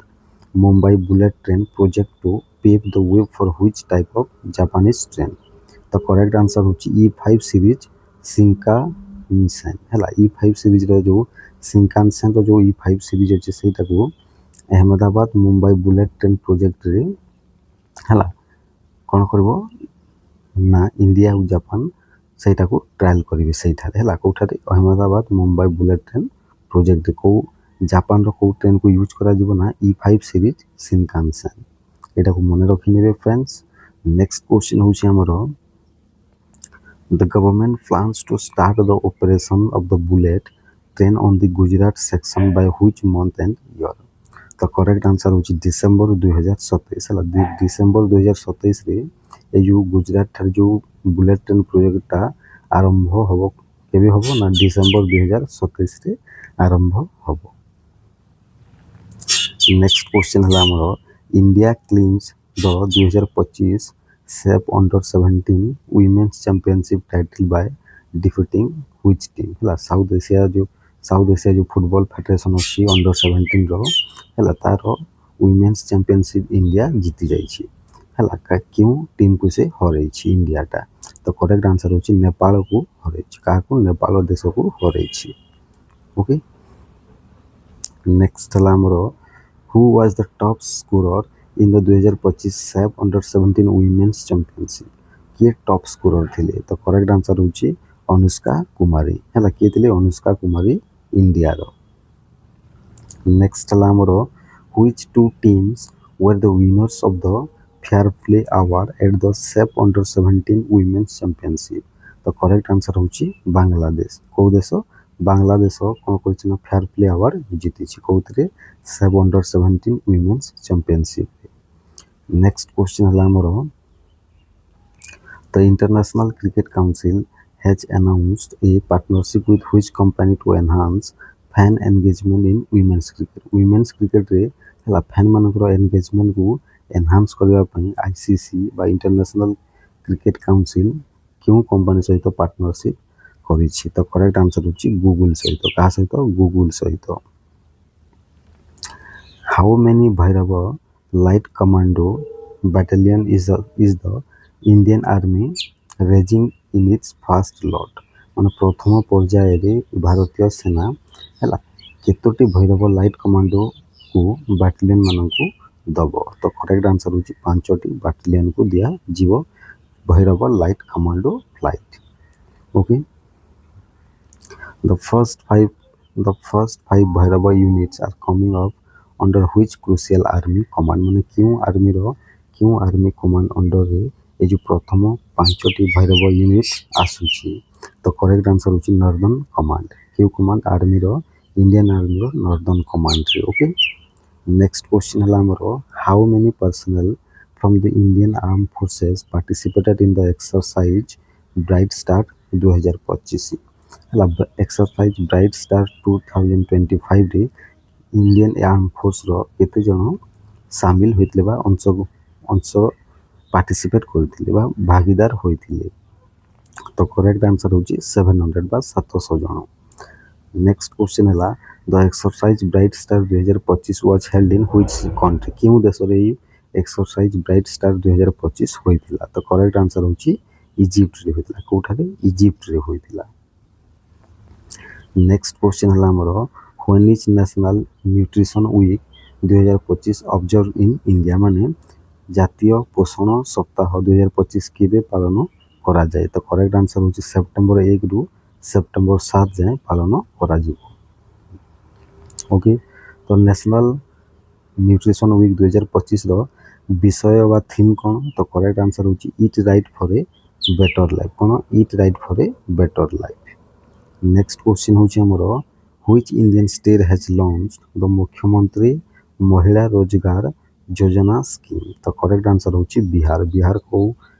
Mumbai bullet train project to pave the way for which type of Japanese train. तो correct answer होची E5 series सिंकानसेन हैला। E5 series रो जो सिंकानसेन रो जो E5 series अछि सेटा को Ahmedabad Mumbai bullet train project रे हैला कोन करबो ना इंडिया और जापान सेटा को ट्रायल करिवे सेटा हैला Kothare Ahmedabad Mumbai bullet train project को जापान रो को ट्रेन को यूज करा जिवो ना E5 सीरीज शिनकानसेन एटा को मने रखि नेबे फ्रेंड्स। नेक्स्ट क्वेश्चन होची हमरो the government plans to start the operation of the bullet train on the Gujarat section by which month and year. तो करेक्ट आंसर होची डिसेंबर 2027 हला डिसेंबर 2027 रे ए जो गुजरात थार जो बुलेट ट्रेन प्रोजेक्ट ता आरंभ होबो केबे होबो ना डिसेंबर 2027 रे आरंभ होबो। नेक्स्ट क्वेश्चन हला हमरो India clinches the 2025 SAFF under 17 women's championship title by defeating which team हला साउथ एशिया जो फुटबॉल फेडरेशन अछि अंडर 17 रो हला तारो वुमेन्स चैंपियनशिप इंडिया जीति जाई छी हला का क्यों टीम को से हरै छी इंडिया टा। तो करेक्ट आंसर होची नेपाल को हरै छी का को नेपाल देश को हरै छी। ओके नेक्स्ट हला हमरो who was the top scorer in the 2025 SAFF under 17 women's championship के टॉप स्कोरर थिले। तो करेक्ट आंसर होची अनुष्का कुमारी हला के थिले अनुष्का कुमारी इंडिया रो। नेक्स्ट हला हमरो which two teams were the winners of the fair play award at the SAFF under 17 women's championship. तो करेक्ट आंसर होची बांग्लादेश को देश बांग्लादेश कोन करछि ना फेयर प्ले अवार्ड जीति छी कोथरे SAFF under 17 women's championship. Next question हला हमरो the international cricket council has announced a partnership with which company to enhance fan engagement in women's cricket। women's cricket रे हला फैन मानकर एंगेजमेंट को enhance करबा पई आईसीसी बा इंटरनेशनल क्रिकेट काउंसिल क्यों कंपनी सहित पार्टनरशिप करिछि। तो करेक्ट आंसर होची गूगल सहित का सहित गूगल सहित। How many Bhairav light commando battalion is the Indian army raising in its first lot माने प्रथम पर्याय रे भारतीय सेना हला केतोटी भैरव लाइट कमांडो को बैटालियन मानन को दबो। तो करेक्ट आंसर होची 5टी बैटालियन को दिया जीवो Bhairav light commando flight. Okay the first five Bhairav units are coming up under which crucial army command माने क्यों आर्मी कमांड अंडर रे ए जो प्रथम 5टी भैरव यूनिट आसुची। तो करेक्ट आंसर होची नॉर्दर्न कमांड क्यों कमांड आर्मी रो इंडियन आर्मी रो नॉर्दर्न कमांड रे। ओके नेक्स्ट क्वेश्चन हला हमरो how many personal from the Indian arm forces participated in the exercise bright star 2025 हला एक्सरसाइज ब्राइट स्टार 2025 रे Indian arm force रो केते जण शामिल होइतले बा अंश पार्टिसिपेट करथिले बा भागीदार होइथिले। तो करेक्ट आंसर होची 700 बा 700 जण। नेक्स्ट क्वेश्चन हला the exercise bright star 2025 was held in which country क्यों देश रे एक्सरसाइज ब्राइट स्टार 2025 होइथिला। तो करेक्ट आंसर होची इजिप्ट रे होइथिला कोठारे इजिप्ट रे होइथिला। नेक्स्ट क्वेश्चन हला हमरो when is national nutrition week 2025 observe in India माने जातीय पोषण सप्ताह 2025 केबे पालन करा जाए। तो करेक्ट आंसर होची सेप्टेम्बर 1 रु सेप्टेम्बर 7 जाए पालन करा जिवो। ओके तो नेशनल न्यूट्रिशन वीक 2025 रो विषय वा थीम कोन। तो करेक्ट आंसर होची eat right for a better life cone eat right for a better life. Next question होची हमरो which Indian state has launched the मुख्यमंत्री महिला रोजगार योजना स्कीम। तो करेक्ट आंसर होची बिहार को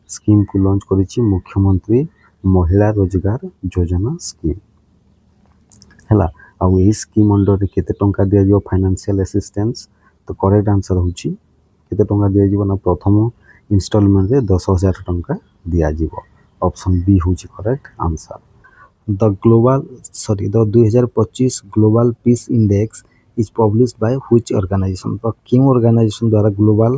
स्कीम को लॉन्च करिछि मुख्यमंत्री महिला रोजगार योजना स्कीम हला आउ ए स्कीम अंडर केते टंका दिया जिवो फाइनेंशियल असिस्टेंस तो करेक्ट आंसर होची केते टंका दिया जिवो ना प्रथम इंस्टॉलमेंट रे 10,000 टंका दिया जिवो ऑप्शन बी होची correct answer the 2025 global peace index is published by which organisation तो क्यों ऑर्गेनाइजेशन द्वारा ग्लोबल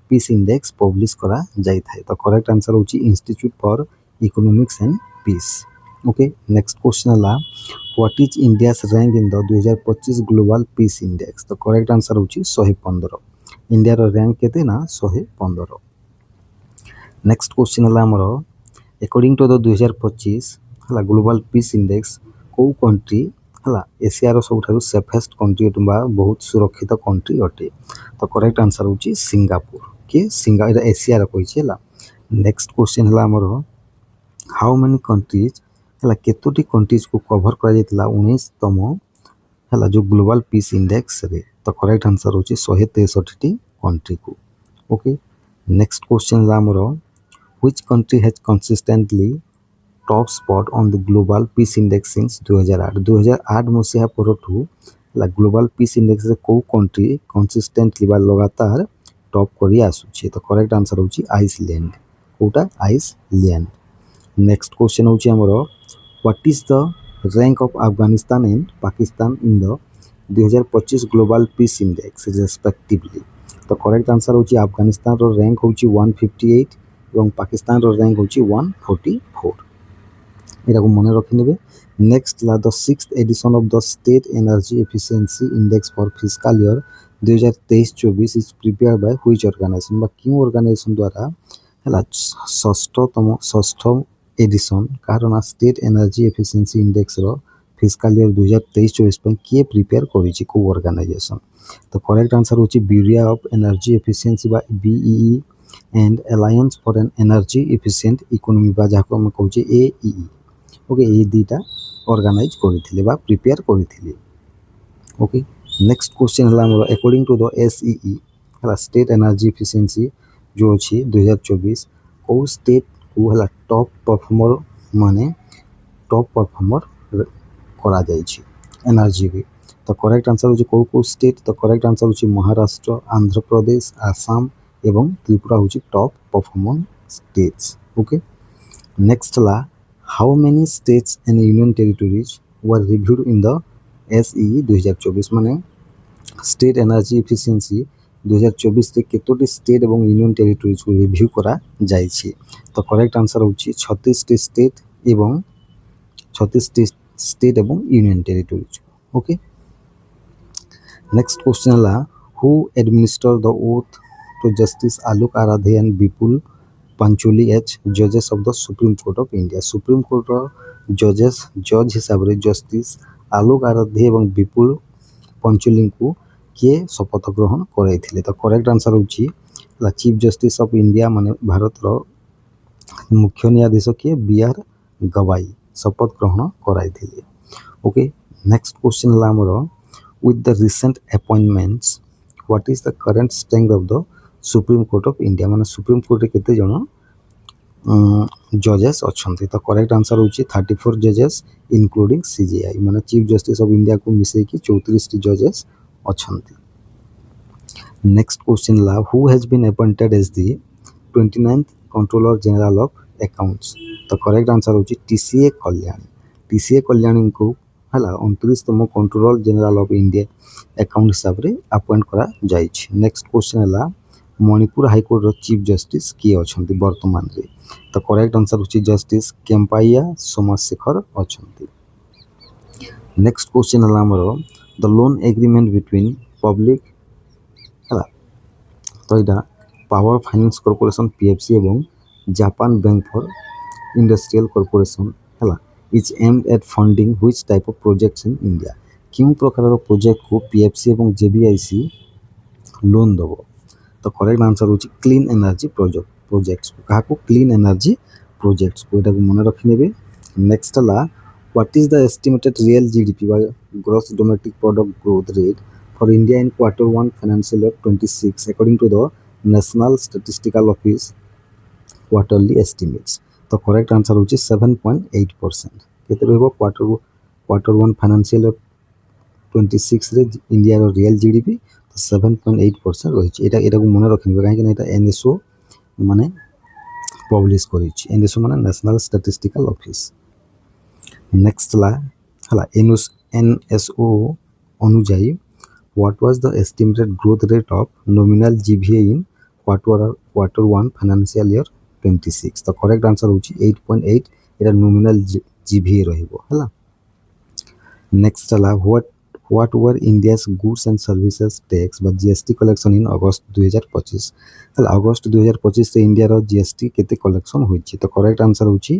पीस इंडेक्स पब्लिश करा जाई थाए तो करेक्ट आंसर होची institute for economics and peace okay next question हला what is India's rank in the 2025 global peace index तो करेक्ट आंसर होची 115 इंडिया रो रैंक केते ना 115 नेक्स्ट क्वेश्चन हला हमरो अकॉर्डिंग टू द 2025 हला ग्लोबल पीस इंडेक्स को कंट्री हला एशिया रो सबठारु सेफेस्ट कंट्री बा बहुत सुरक्षित कंट्री अटे तो करेक्ट आंसर होची सिंगापुर के सिंगापुर एशिया रो कहि छला नेक्स्ट क्वेश्चन हला हमरो हाउ मेनी कंट्रीज हला केतोटी कंट्रीज को कवर करा जेतला 19 तम हला जो ग्लोबल पीस इंडेक्स रे तो करेक्ट आंसर होची 163 टी कंट्री को ओके नेक्स्ट क्वेश्चन हला हमरो which country has consistently top spot on the global peace index since 2008 मसीहा परठू ला ग्लोबल पीस इंडेक्स रे को कंट्री कंसिस्टेंटली बा लगातार टॉप करी आसुची तो करेक्ट आंसर होची आइसलैंड कोटा आइसलैंड नेक्स्ट क्वेश्चन होची हमरो what is the rank of Afghanistan and Pakistan in the 2025 global peace index respectively तो करेक्ट आंसर होची अफगानिस्तान रो रैंक होची 158 এবং পাকিস্তান रैंक होची 144 এটা को মনে রাখি নেবে नेक्स्ट ला the 6th edition of the state energy efficiency index for fiscal year 2023-24 is prepare by which organisation बा क्यों ऑर्गेनाइजेशन द्वारा हला षष्ठ एडिशन कारण स्टेट एनर्जी एफिशिएंसी इंडेक्स रो फिस्कल ईयर 2023-24 पे किए प्रिपेयर करिछि को ऑर्गेनाइजेशन तो करेक्ट आंसर होची ब्यूरो ऑफ एनर्जी एफिशिएंसी बा BEE and alliance for an energy efficient economy बा जाको हम कहूचे AEE ओके ए दीटा ऑर्गेनाइज करिथिले बा प्रिपेयर करिथिले ओके नेक्स्ट क्वेश्चन हला हमर अकॉर्डिंग टू द SEE हला स्टेट एनर्जी एफिशिएंसी जो अछि 2024 को स्टेट को हला टॉप परफॉर्मर माने टॉप परफॉर्मर करा जाय छी एनर्जी रे तो करेक्ट आंसर होची को स्टेट तो करेक्ट आंसर होची महाराष्ट्र आंध्र प्रदेश आसाम एवं त्रिपुरा होची top performer states okay next ला how many states and union territories were reviewed in the SEE 2024 माने स्टेट एनर्जी एफिशिएंसी 2024 रे केतोटी स्टेट एवं यूनियन टेरिटरीज को रिव्यू करा जाय छी तो करेक्ट आंसर होची 36 टी स्टेट एवं 36 टी स्टेट एवं union territories okay next question ला who administer the oath to Justice Alok Aradhe and Vipul Pancholi H, judges of the Supreme Court of India. Supreme Court जज हिसाब रे जस्टिस आलोक आराध्य एवं विपुल पंचोली को किए शपथ ग्रहण कराइथिले तो करेक्ट आंसर होची ला चीफ जस्टिस ऑफ इंडिया माने भारत रो मुख्य न्यायाधीश किए BR गवाई शपथ ग्रहण कराइथिले ओके नेक्स्ट क्वेश्चन ला हमरो with the recent appointments what is the current strength of the supreme court of India माने सुप्रीम कोर्ट रे केते जण जजेस अछंती तो करेक्ट आंसर होची 34 जजेस इंक्लूडिंग CJI माने चीफ जस्टिस ऑफ इंडिया को मिसे की 34 टी जजेस अछंती नेक्स्ट क्वेश्चन ला who has been appointed as the 29th controller general of accounts तो करेक्ट आंसर होची TCA कल्याणी को हला 29तम controller general of India account हिसाब रे अपॉइंट करा जाय छी नेक्स्ट क्वेश्चन ला मणिपुर हाईकोर्ट रो चीफ जस्टिस किए अछंती वर्तमान रे तो करेक्ट आंसर होची जस्टिस केम्पाइया सोमशेखर अछंती नेक्स्ट क्वेश्चन हला हमरो the loan agreement between public हला तो इदा पावर फाइनेंस कॉर्पोरेशन PFC एवं Japan bank for industrial corporation हला is aimed at funding which type of projects in India क्यों प्रकार प्रोजेक्ट को PFC एवं JBIC लोन दबो तो करेक्ट आंसर होची क्लीन एनर्जी प्रोजेक्ट्स को कहा को क्लीन एनर्जी प्रोजेक्ट्स को एटा को मन रखि नेबे नेक्स्ट ला what is the estimated real GDP by gross domestic product growth rate for India in Q1 financial year 26 according to the national statistical office quarterly estimates तो करेक्ट आंसर होची 7.8% केते रहबो Q1 फाइनेंशियल ईयर 2026 रे India रो real GDP 7.8% रही है। एटा को मन रखिबे काहे कि एटा एनएसओ माने पब्लिश करिछि। एनएसओ माने नेशनल स्टैटिस्टिकल ऑफिस। नेक्स्ट ला हला NSO अनुଯାयी what was the estimated growth rate of nominal GVA in quarter 1 financial year 26? The correct answer होची 8.8 एटा nominal GVA रहिबो हला। नेक्स्ट ला what were India's goods and services tax बा GST collection in August 2025? हला अगस्त 2025 रे India रो GST केते कलेक्शन होईची? तो करेक्ट आंसर होची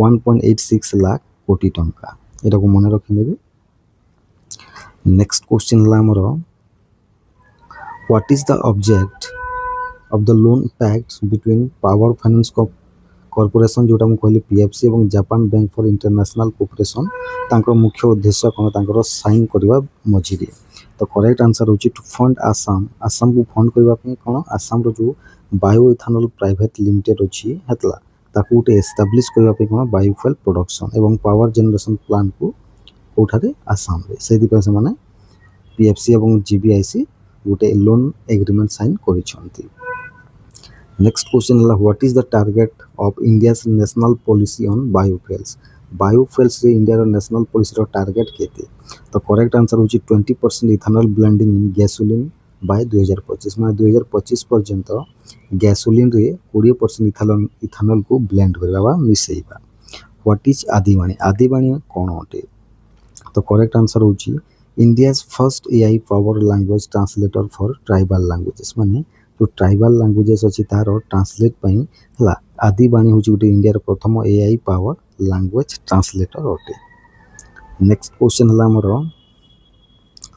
1.86 लाख कोटी टंका। एटा को मन रखि नेबे। नेक्स्ट क्वेश्चन ला हमर what is the object of the loan pact between Power Finance Corporation जोटा मु कहली पीएफसी एवं Japan bank for international cooperation तांकर मुख्य उद्देश्य कोन तांकर साइन करबा मझिरे? तो करेक्ट आंसर होची टू फंड आसाम को फंड करबा पे कोन आसाम रो जो बायो इथेनॉल प्राइवेट लिमिटेड अछि हतला ताकू उटे एस्टैब्लिश करबा पे कोन बायोफ्यूल प्रोडक्शन एवं पावर जनरेशन प्लांट को कोठारे आसाम रे सेदी पे से माने पीएफसी एवं जीबीआईसी गोटे लोन एग्रीमेंट साइन करिसंती। नेक्स्ट क्वेश्चन ला what is the target of India's national policy on biofuels? Biofuels रे इंडिया रो नेशनल पॉलिसी रो टारगेट केते? तो करेक्ट आंसर होची 20% ethanol blending in gasoline by 2025 माने 2025 पर्यंत गैसोलीन रे 20% इथेनॉल को ब्लेंड करबा मिसेइबा। What is आदिबाणी? आदिबाणी कोन होते? तो करेक्ट आंसर होची India's first AI power language translator for tribal languages माने जो ट्राइबल लैंग्वेजेस अछि तारो ट्रांसलेट पई हला आदिबाणी होची गोटे इंडिया रो प्रथम एआई पावर लैंग्वेज ट्रांसलेटर होते। नेक्स्ट क्वेश्चन हला हमरो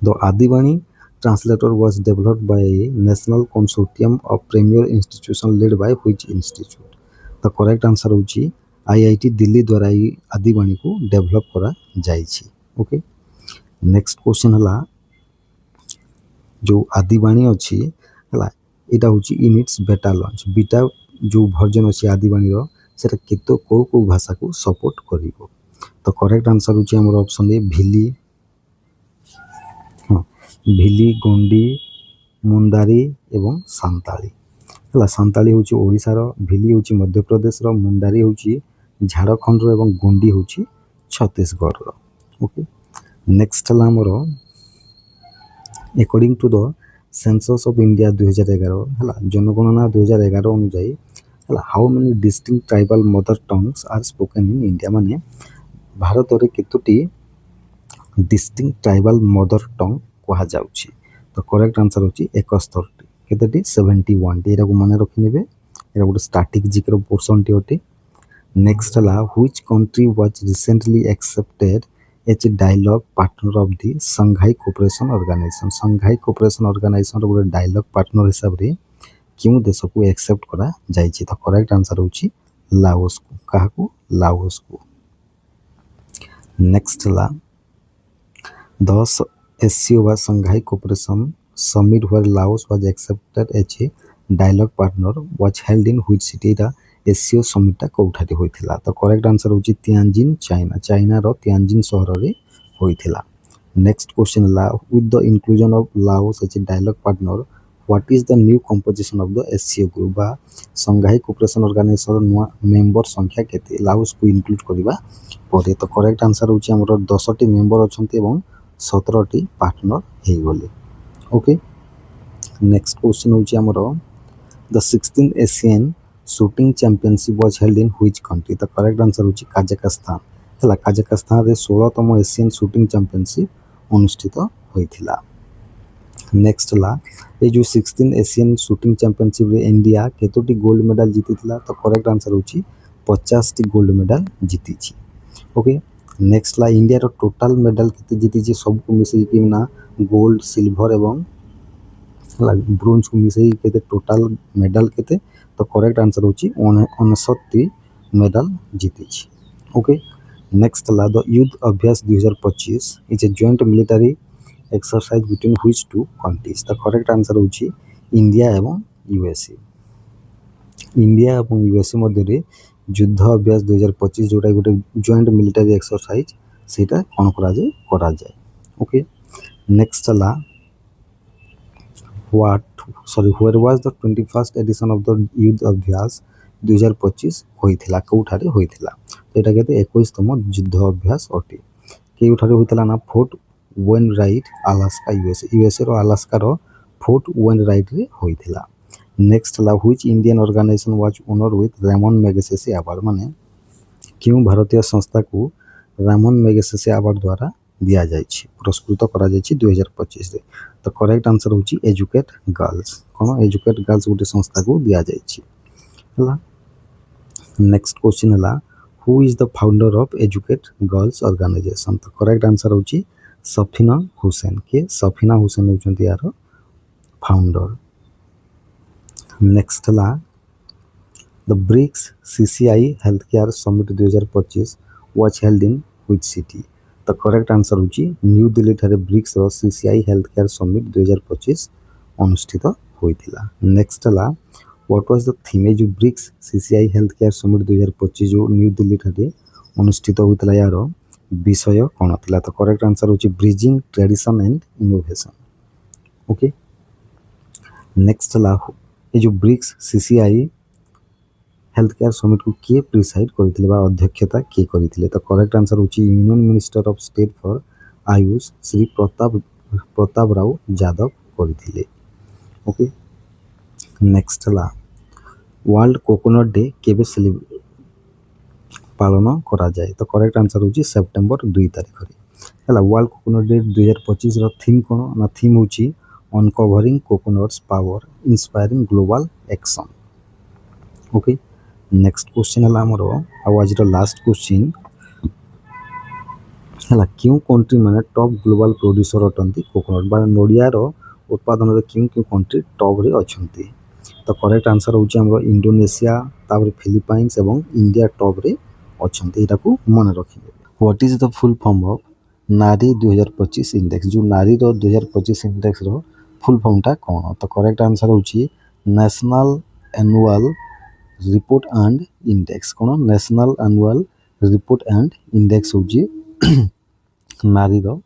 the Adivaani translator was developed by a national consortium of premier institution led by which institute? तो करेक्ट आंसर होची आईआईटी दिल्ली द्वारा ही आदिबाणी को डेवलप करा जाईछि। ओके नेक्स्ट क्वेश्चन हला जो आदिबाणी अछि हला एटा होची इन इट्स बेटा लॉन्च बीटा जो वर्जन अछि आदिबाणी रो सेटा केतो को भाषा को सपोर्ट करिवो? तो करेक्ट आंसर होची हमर ऑप्शन ए भिली भिली गोंडी मुंडारी एवं सांताली हला। सांताली होची ओडिसा रो, भिली होची मध्य प्रदेश रो, मुंडारी होची झारखंड रो एवं गोंडी होची छत्तीसगढ़ रो। ओके नेक्स्ट हला हमरो according to the census of India 2011 हला जनगणना 2011 अनुसार हला how many distinct tribal mother tongues are spoken in India माने भारत रे केतोटी डिस्टिंक्ट ट्राइबल मदर टंग कहा जाउची? तो करेक्ट आंसर होची 71 केतोटी 71 एरा को माने रखि नेबे। एरा गोटे स्टैटिक जिकर पोर्शन टी होते। नेक्स्ट हला which country was recently accepted as dialogue partner of the Shanghai cooperation organisation? Shanghai cooperation organisation रो गोटे डायलॉग पार्टनर हिसाब रे क्यों देश को एक्सेप्ट करा जाईछि? तो करेक्ट आंसर होची लाओस को। काहा को? लाओस को। नेक्स्ट ला 10 एससीओ वा Shanghai cooperation summit where Laos was accepted as a dialogue partner was held in which city? दा एससीओ समिटटा कोठाटी होइथिला? तो करेक्ट आंसर होची तियानजिन चाइना। चाइना रो तियानजिन शहर रे होइथिला। नेक्स्ट क्वेश्चन ला with the inclusion of Laos as a dialogue partner what is the new composition of the SCO group? बा संघाई कोऑपरेशन ऑर्गेनाइजेशन नुआ मेंबर संख्या केते लाओस को इंक्लूड करबा परे? तो करेक्ट आंसर होची हमरो 10 टी मेंबर अछंती एवं 17 टी पार्टनर हे गले। ओके नेक्स्ट क्वेश्चन होची हमरो the 16th Asian shooting championship was held in which country? तो करेक्ट आंसर होची काजाकिस्तान हला। काजाकिस्तान रे 16तम एशियन शूटिंग चैंपियनशिप अनुष्ठित होइथिला। नेक्स्ट ला ए जो 16 एशियन शूटिंग चैंपियनशिप रे इंडिया केतोटी गोल्ड मेडल जीतिथिला? तो करेक्ट आंसर होची 50 टी गोल्ड मेडल जीतिछि। ओके नेक्स्ट ला इंडिया रो टोटल मेडल केते जीतिछि सब को मिसई कि ना गोल्ड सिल्वर एवं ब्रोंज को मिसई केते टोटल मेडल केते? तो करेक्ट आंसर होची 59 मेडल जीतिछि। ओके नेक्स्ट ला the Yudh Abhyas 2025 is a joint military exercise between which two countries? तो करेक्ट आंसर होची इंडिया एवं यूएसए। इंडिया एवं यूएसए मध्य रे युद्ध अभ्यास 2025 जोटा गोटे जॉइंट मिलिटरी एक्सरसाइज सेटा कोन करा जाय? ओके नेक्स्ट चला where was the 21st edition of the youth अभ्यास 2025 होइथिला कोठारे होइथिला तो एटा केते 21तम युद्ध अभ्यास अटे केउठारे होइथिला ना फोर्ट वेनराइट अलास्का यूएसए रो अलास्का रो फोर्ट वेनराइट रे होइथिला नेक्स्ट ला which Indian organisation was honoured with Ramon Magsaysay award माने क्यों भारतीय संस्था को रामन मैगसेसे अवार्ड द्वारा दिया जाइछि पुरस्कृत करा जाइछि 2025 रे तो करेक्ट आंसर होछि एजुकेट गर्ल्स कोन एजुकेट गर्ल्स गोटे संस्था को दिया जाइछि हला नेक्स्ट क्वेश्चन हला who is the founder of educate girls organisation तो करेक्ट आंसर होछि सफीना हुसैन के सफीना हुसैन होछंती यार फाउंडर नेक्स्ट हला The BRICS CCI Healthcare Summit 2025 was held in which city? The correct answer होची न्यू दिल्ली ठारे ब्रिक्स रो CCI Healthcare Summit 2025 अनुष्ठित होइथिला नेक्स्ट हला व्हाट वाज द थीम जो ब्रिक्स CCI Healthcare Summit 2025 जो न्यू दिल्ली ठारे अनुष्ठित होइथिला यार विषय कोन थिला तो करेक्ट आंसर होची bridging tradition and innovation okay next हला ए जो BRICS CCI health care summit को किए प्रिसाइड करथिले बा अध्यक्षता किए करथिले तो करेक्ट आंसर होची union minister of state for AYUSH Shri Pratap Rao Yadav करथिले ओके नेक्स्ट ला वर्ल्ड कोकोनट डे केबे पालन करा जाए तो करेक्ट आंसर होची सेप्टेम्बर 2 तारिख रे हला वर्ल्ड कोकोनट डे 2025 रो थीम कोन ना थीम होची uncovering coconuts power inspiring global action okay next question हला हमरो आज लास्ट क्वेश्चन हला क्यों कंट्री माने टॉप ग्लोबल प्रोड्यूसर अटंती कोकोनट बा नोडिया रो उत्पादन रे क्यों क्यों कंट्री टॉप रे अछंती तो करेक्ट आंसर होची हमरो इंडोनेशिया तापर फिलीपाइंस एवं इंडिया टॉप रे अछंती एटा को मन रखिबे what is the full form of NARI 2025 index जो नारी रो 2025 इंडेक्स रो फुल फॉर्म टा कोन तो करेक्ट आंसर होची national annual report and index कोन national annual report and index होजी नारी रो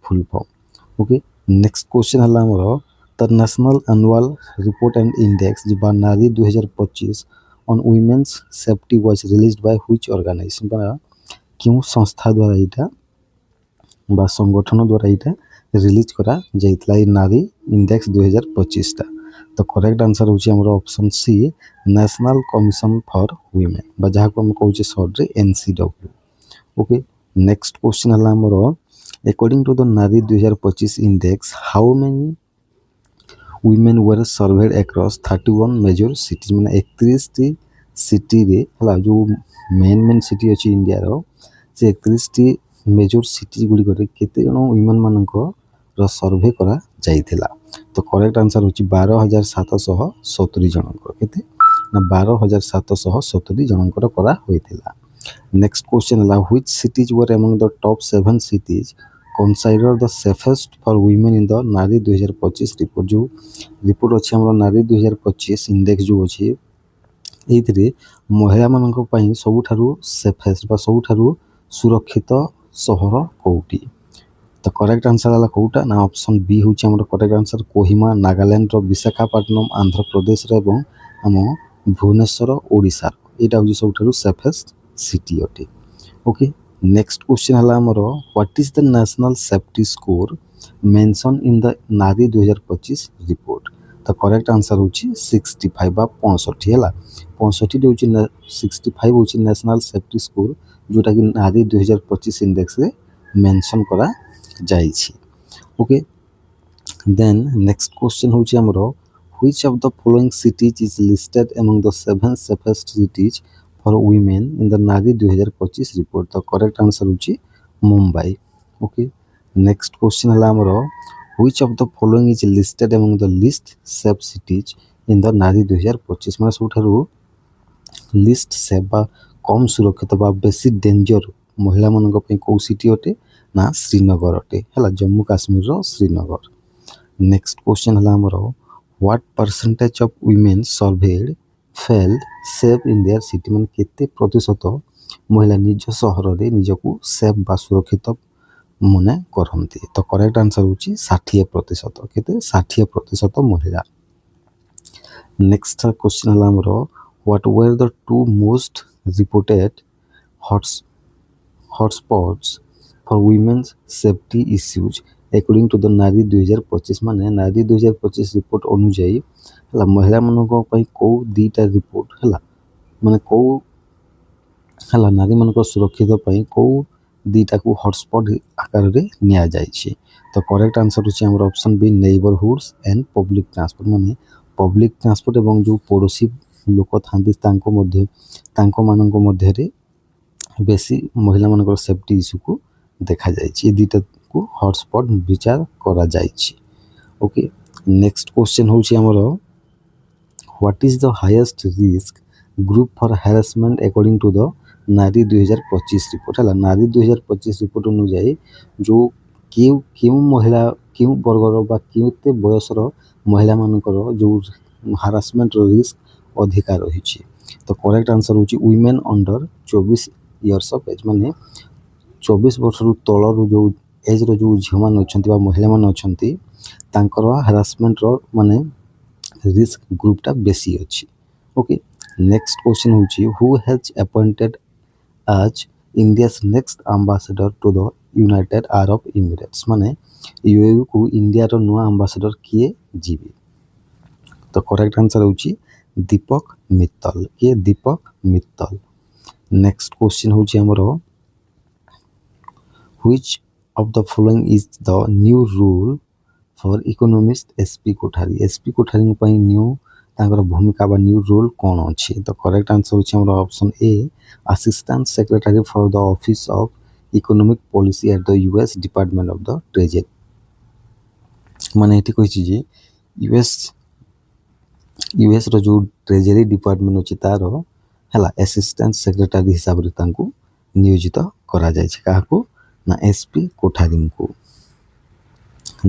full form okay next question हला हमरो the national annual report and index जो NARI 2025 on women's safety was released by which organisation बा क्यों संस्था द्वारा इटा बा संगठन द्वारा इटा रिलीज करा जाइतला नारी इंडेक्स 2025 टा तो करेक्ट आंसर होची हमरो option C national commission for women बा जहा को हम कहूचे शॉर्ट रे एनसीडब्ल्यू ओके नेक्स्ट क्वेश्चन हला हमरो अकॉर्डिंग टू द नारी 2025 index how many women were surveyed across 31 major cities माने 31 टी सिटी रे हला जो मेन सिटी अछि इंडिया रो से 31 टी मेजर सिटी गुडी करे केते जण वुमेन मानको रो सर्वे करा जाइथिला तो करेक्ट आंसर होची 12770 जनकर केते ना 12770 जनकर करा होइथिला नेक्स्ट क्वेश्चन ला which cities were among the top 7 cities considered the safest for women in the नारी 2025 रिपोर्ट जो रिपोर्ट अछि हमरो नारी 2025 इंडेक्स जो अछि एथिरे महिला मानक पई सबुठारु सेफेस्ट बा सबुठारु सुरक्षित शहर कोउटी तो करेक्ट आंसर हला कोउटा ना ऑप्शन बी होची हमर करेक्ट आंसर कोहिमा नागालैंड रो विशाखापट्टनम आंध्र प्रदेश रो एवं हम भुवनेश्वर ओडिसा एटा होची सबुठारु सेफेस्ट सिटी अटे ओके नेक्स्ट क्वेश्चन हला हमर what is the national safety score mention in the नारी 2025 रिपोर्ट तो करेक्ट आंसर होची 65 बा 65 हला 65 होची 65 होची नेशनल सेफ्टी स्कोर जोटा कि नारी 2025 इंडेक्स रे मेंशन करा जाइछि ओके देन नेक्स्ट क्वेश्चन होची हमरो which of the following cities is listed among the 7 safest cities for women in the नारी 2025 रिपोर्ट तो करेक्ट आंसर होची मुंबई ओके नेक्स्ट क्वेश्चन हला हमरो which of the following is listed among the list safe cities in the नारी 2025 माने सबठारु list safe बा कम सुरक्षित बा बेसी डेंजर महिला मानक पे को सिटी अटे ना श्रीनगर अटे हला जम्मू काश्मीर रो श्रीनगर नेक्स्ट क्वेश्चन हला हमरो what percentage of women served failed safe in their city माने केते प्रतिशत महिला निज शहर रे निजको सेफ बा सुरक्षित ମନେ କରନ୍ତି। ତ କରେକ୍ଟ ଆନ୍ସର ହେଉଛି 60%। କେତେ? 60% ମହିଳା। ନେକ୍ସଟ କ୍ୱେଶ୍ଚିନ୍ ହେଲା ଆମର what were the two most reported hotspots for women's safety issues according to the NARI 2025। ମାନେ ନାରୀ 2025 ରିପୋର୍ଟ ଅନୁଯାୟୀ ହେଲା ମହିଳାମାନଙ୍କ ପାଇଁ କେଉଁ ଦୁଇଟା ରିପୋର୍ଟ ହେଲା ମାନେ କେଉଁ ହେଲା ନାରୀମାନଙ୍କ ସୁରକ୍ଷିତ ପାଇଁ କେଉଁ ଦୁଇଟାକୁ ହଟସ୍ପଟ୍ ଆକାରରେ ନିଆଯାଇଛି। ତ କରେକ୍ଟ ଆନ୍ସର ହେଉଛି ଆମର option B neighbourhoods and public transport. ମାନେ ପବ୍ଲିକ୍ ଟ୍ରାନ୍ସପୋର୍ଟ ଏବଂ ଯେଉଁ ପଡ଼ୋଶୀ ଲୋକ ଥାନ୍ତି ତାଙ୍କମାନଙ୍କ ମଧ୍ୟରେ ବେଶୀ ମହିଳାମାନଙ୍କର ସେଫ୍ଟି ଇସ୍ୟୁକୁ ଦେଖାଯାଇଛି। ଏ ଦୁଇଟାକୁ ହଟସ୍ପଟ୍ ବିଚାର କରାଯାଇଛି। ଓକେ, ନେକ୍ସଟ କ୍ୱେଶ୍ଚିନ୍ ହେଉଛି ଆମର what is the highest risk group for harassment according to the NARI 2025 report. ହେଲା ନାରୀ 2025 ରିପୋର୍ଟ ଅନୁଯାୟୀ ଯେଉଁ କେଉଁ ମହିଳା କେଉଁ ବର୍ଗର ବା କେତେ ବୟସର ମହିଳାମାନଙ୍କର ଯେଉଁ ହାରାସମେଣ୍ଟର ରିସ୍କ ଅଧିକା ରହିଛି। ତ କରେକ୍ଟ ଆନ୍ସର ହେଉଛି women under 24 years of age. ମାନେ 24 ବର୍ଷରୁ ତଳରୁ ଯେଉଁ ଏଜ୍ର ଯେଉଁ ଝିଅମାନେ ଅଛନ୍ତି ବା ମହିଳାମାନେ ଅଛନ୍ତି ତାଙ୍କର ହାରାସମେଣ୍ଟର ମାନେ ରିସ୍କ ଗ୍ରୁପ୍ଟା ବେଶୀ ଅଛି। ଓକେ, ନେକ୍ସଟ କ୍ୱେଶ୍ଚିନ୍ ହେଉଛି who has appointed as India's next ambassador to the United Arab Emirates. ମାନେ ୟୁଏଇକୁ ଇଣ୍ଡିଆର ନୂଆ ଆମ୍ବାସେଡର କିଏ ଯିବେ? ତ କରେକ୍ଟ ଆନ୍ସର ହେଉଛି ଦୀପକ ମିତ୍ତଲ। କିଏ? ଦୀପକ ମିତ୍ତଲ। ନେକ୍ସଟ କ୍ୱେଶ୍ଚିନ୍ ହେଉଛି ଆମର which of the following is the new rule for economist S P Kothari. S P କୋଠାରୀଙ୍କ ପାଇଁ ନ୍ୟୁ ତାଙ୍କର ଭୂମିକା ବା ନ୍ୟୁ ରୋଲ୍ କ'ଣ ଅଛି? ତ କରେକ୍ଟ ଆନ୍ସର ହେଉଛି ଆମର option A assistant secretary for the office of economic policy at the US department of the treasury. ମାନେ ଏଠି କହିଛି ଯେ ୟୁଏସ୍ର ଯେଉଁ ଟ୍ରେଜେରୀ ଡିପାର୍ଟମେଣ୍ଟ ଅଛି ତାର ହେଲା ଆସିଷ୍ଟାଣ୍ଟ ସେକ୍ରେଟାରୀ ହିସାବରେ ତାଙ୍କୁ ନିୟୋଜିତ କରାଯାଇଛି। କାହାକୁ? ନା ଏସ୍ପି କୋଠାରୀଙ୍କୁ।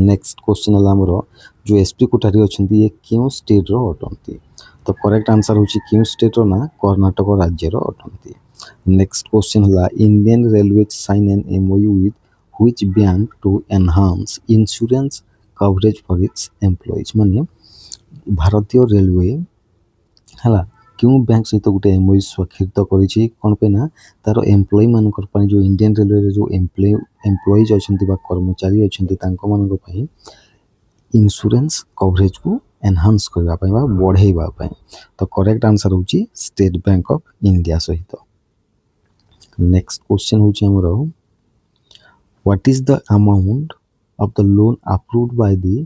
ନେକ୍ସଟ କ୍ୱେଶ୍ଚିନ୍ ହେଲା ଆମର ଯେଉଁ ଏସ୍ପି କୋଠାରୀ ଅଛନ୍ତି ଇଏ କେଉଁ ଷ୍ଟେଟ୍ର ଅଟନ୍ତି? ତ କରେକ୍ଟ ଆନ୍ସର ହେଉଛି କେଉଁ ଷ୍ଟେଟ୍ର? ନା କର୍ଣ୍ଣାଟକ ରାଜ୍ୟର ଅଟନ୍ତି। ନେକ୍ସଟ କ୍ୱେଶ୍ଚିନ୍ ହେଲା Indian railway sign an MOU with which bank to enhance insurance coverage for its employees. ମାନେ ଭାରତୀୟ ରେଲୱେ ହେଲା କେଉଁ ବ୍ୟାଙ୍କ ସହିତ ଗୋଟେ MOU ସ୍ୱାକ୍ଷରିତ କରିଛି କ'ଣ ପାଇଁ? ନା ତାର ଏମ୍ପ୍ଲୟିମାନଙ୍କର ପାଇଁ ଯେଉଁ ଇଣ୍ଡିଆନ୍ ରେଲୱେରେ ଯେଉଁ ଏମ୍ପ୍ଲୟିଜ୍ ଅଛନ୍ତି ବା କର୍ମଚାରୀ ଅଛନ୍ତି ତାଙ୍କମାନଙ୍କ ପାଇଁ ଇନ୍ସୁରାନ୍ସ କଭରେଜକୁ ଏନହାନ୍ସ କରିବା ପାଇଁ ବା ବଢ଼େଇବା ପାଇଁ। ତ କରେକ୍ଟ ଆନ୍ସର ହେଉଛି ଷ୍ଟେଟ୍ ବ୍ୟାଙ୍କ ଅଫ୍ ଇଣ୍ଡିଆ ସହିତ। ନେକ୍ସଟ କ୍ୱେଶ୍ଚିନ୍ ହେଉଛି ଆମର what is the amount of the loan approved by the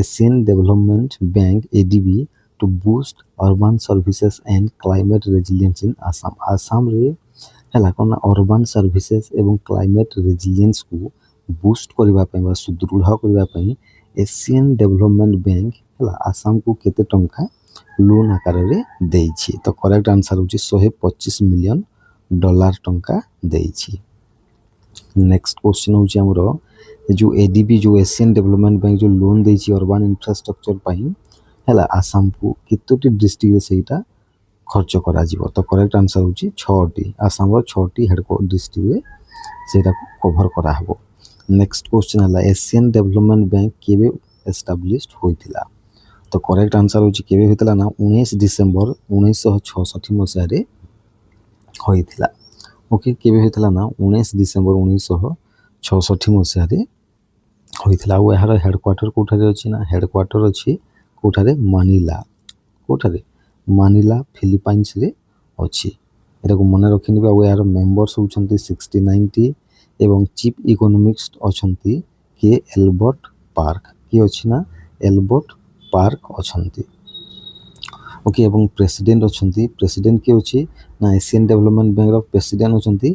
Asian development bank ADB to boost urban services and climate resilience in Assam. ଆସାମରେ ହେଲା କ'ଣ ନା ଅର୍ବାନ୍ ସର୍ଭିସେସ୍ ଏବଂ climate ରେଜିଲିଏନ୍ସକୁ boost କରିବା ପାଇଁ ବା ସୁଦୃଢ଼ କରିବା ପାଇଁ ଏସିଆନ୍ ଡେଭଲପମେଣ୍ଟ ବ୍ୟାଙ୍କ ହେଲା ଆସାମକୁ କେତେ ଟଙ୍କା ଲୋନ୍ ଆକାରରେ ଦେଇଛି? ତ କରେକ୍ଟ ଆନ୍ସର ହେଉଛି $125 ମିଲିୟନ ଟଙ୍କା ଦେଇଛି। ନେକ୍ସଟ କ୍ୱେଶ୍ଚିନ୍ ହେଉଛି ଆମର ଯେଉଁ ADB ଯେଉଁ ଏସିଆନ୍ ଡେଭଲପମେଣ୍ଟ ବ୍ୟାଙ୍କ ଯେଉଁ ଲୋନ୍ ଦେଇଛି ଅର୍ବାନ୍ ଇନଫ୍ରାଷ୍ଟ୍ରକ୍ଚର ପାଇଁ ହେଲା ଆସାମକୁ କେତୋଟି ଡିଷ୍ଟ୍ରିକ୍ଟରେ ସେଇଟା ଖର୍ଚ୍ଚ କରାଯିବ? ତ କରେକ୍ଟ ଆନ୍ସର ହେଉଛି 6ଟି। ଆସାମର 6ଟି ଡିଷ୍ଟ୍ରିକ୍ଟରେ ସେଇଟାକୁ କଭର କରାହେବ। ନେକ୍ସଟ କ୍ୱେଶ୍ଚିନ୍ ହେଲା ଏସିଆନ୍ ଡେଭଲପମେଣ୍ଟ ବ୍ୟାଙ୍କ କେବେ ଏଷ୍ଟାବ୍ଲିଶଡ ହୋଇଥିଲା? ତ କରେକ୍ଟ ଆନ୍ସର ହେଉଛି କେବେ ହୋଇଥିଲା? ନା 19 ଡିସେମ୍ବର 1966 ମସିହାରେ ହୋଇଥିଲା। ଓକେ, କେବେ ହୋଇଥିଲା? ନା 19 ଡିସେମ୍ବର 1966 ମସିହାରେ ହୋଇଥିଲା। ଆଉ ଏହାର ହେଡ଼କ୍ୱାର୍ଟର କେଉଁଠାରେ ଅଛି? ନା ହେଡ଼କ୍ୱାର୍ଟର ଅଛି କେଉଁଠାରେ? ମାନିଲା। କେଉଁଠାରେ? ମାନିଲା ଫିଲିପାଇନ୍ସରେ ଅଛି। ଏଟାକୁ ମନେ ରଖିନେବେ। ଆଉ ଏହାର ମେମ୍ବର୍ସ ହେଉଛନ୍ତି 69ଟି ଏବଂ ଚିଫ୍ ଇକୋନୋମିକ୍ସ ଅଛନ୍ତି କିଏ? Albert park. କିଏ ଅଛି? ନା ଏଲବର୍ଟ ପାର୍କ ଅଛନ୍ତି। ଓକେ, ଏବଂ ପ୍ରେସିଡେଣ୍ଟ ଅଛନ୍ତି। ପ୍ରେସିଡେଣ୍ଟ କିଏ ଅଛି? ନା ଏସିଆନ୍ ଡେଭଲପମେଣ୍ଟ ବ୍ୟାଙ୍କର ପ୍ରେସିଡେଣ୍ଟ ଅଛନ୍ତି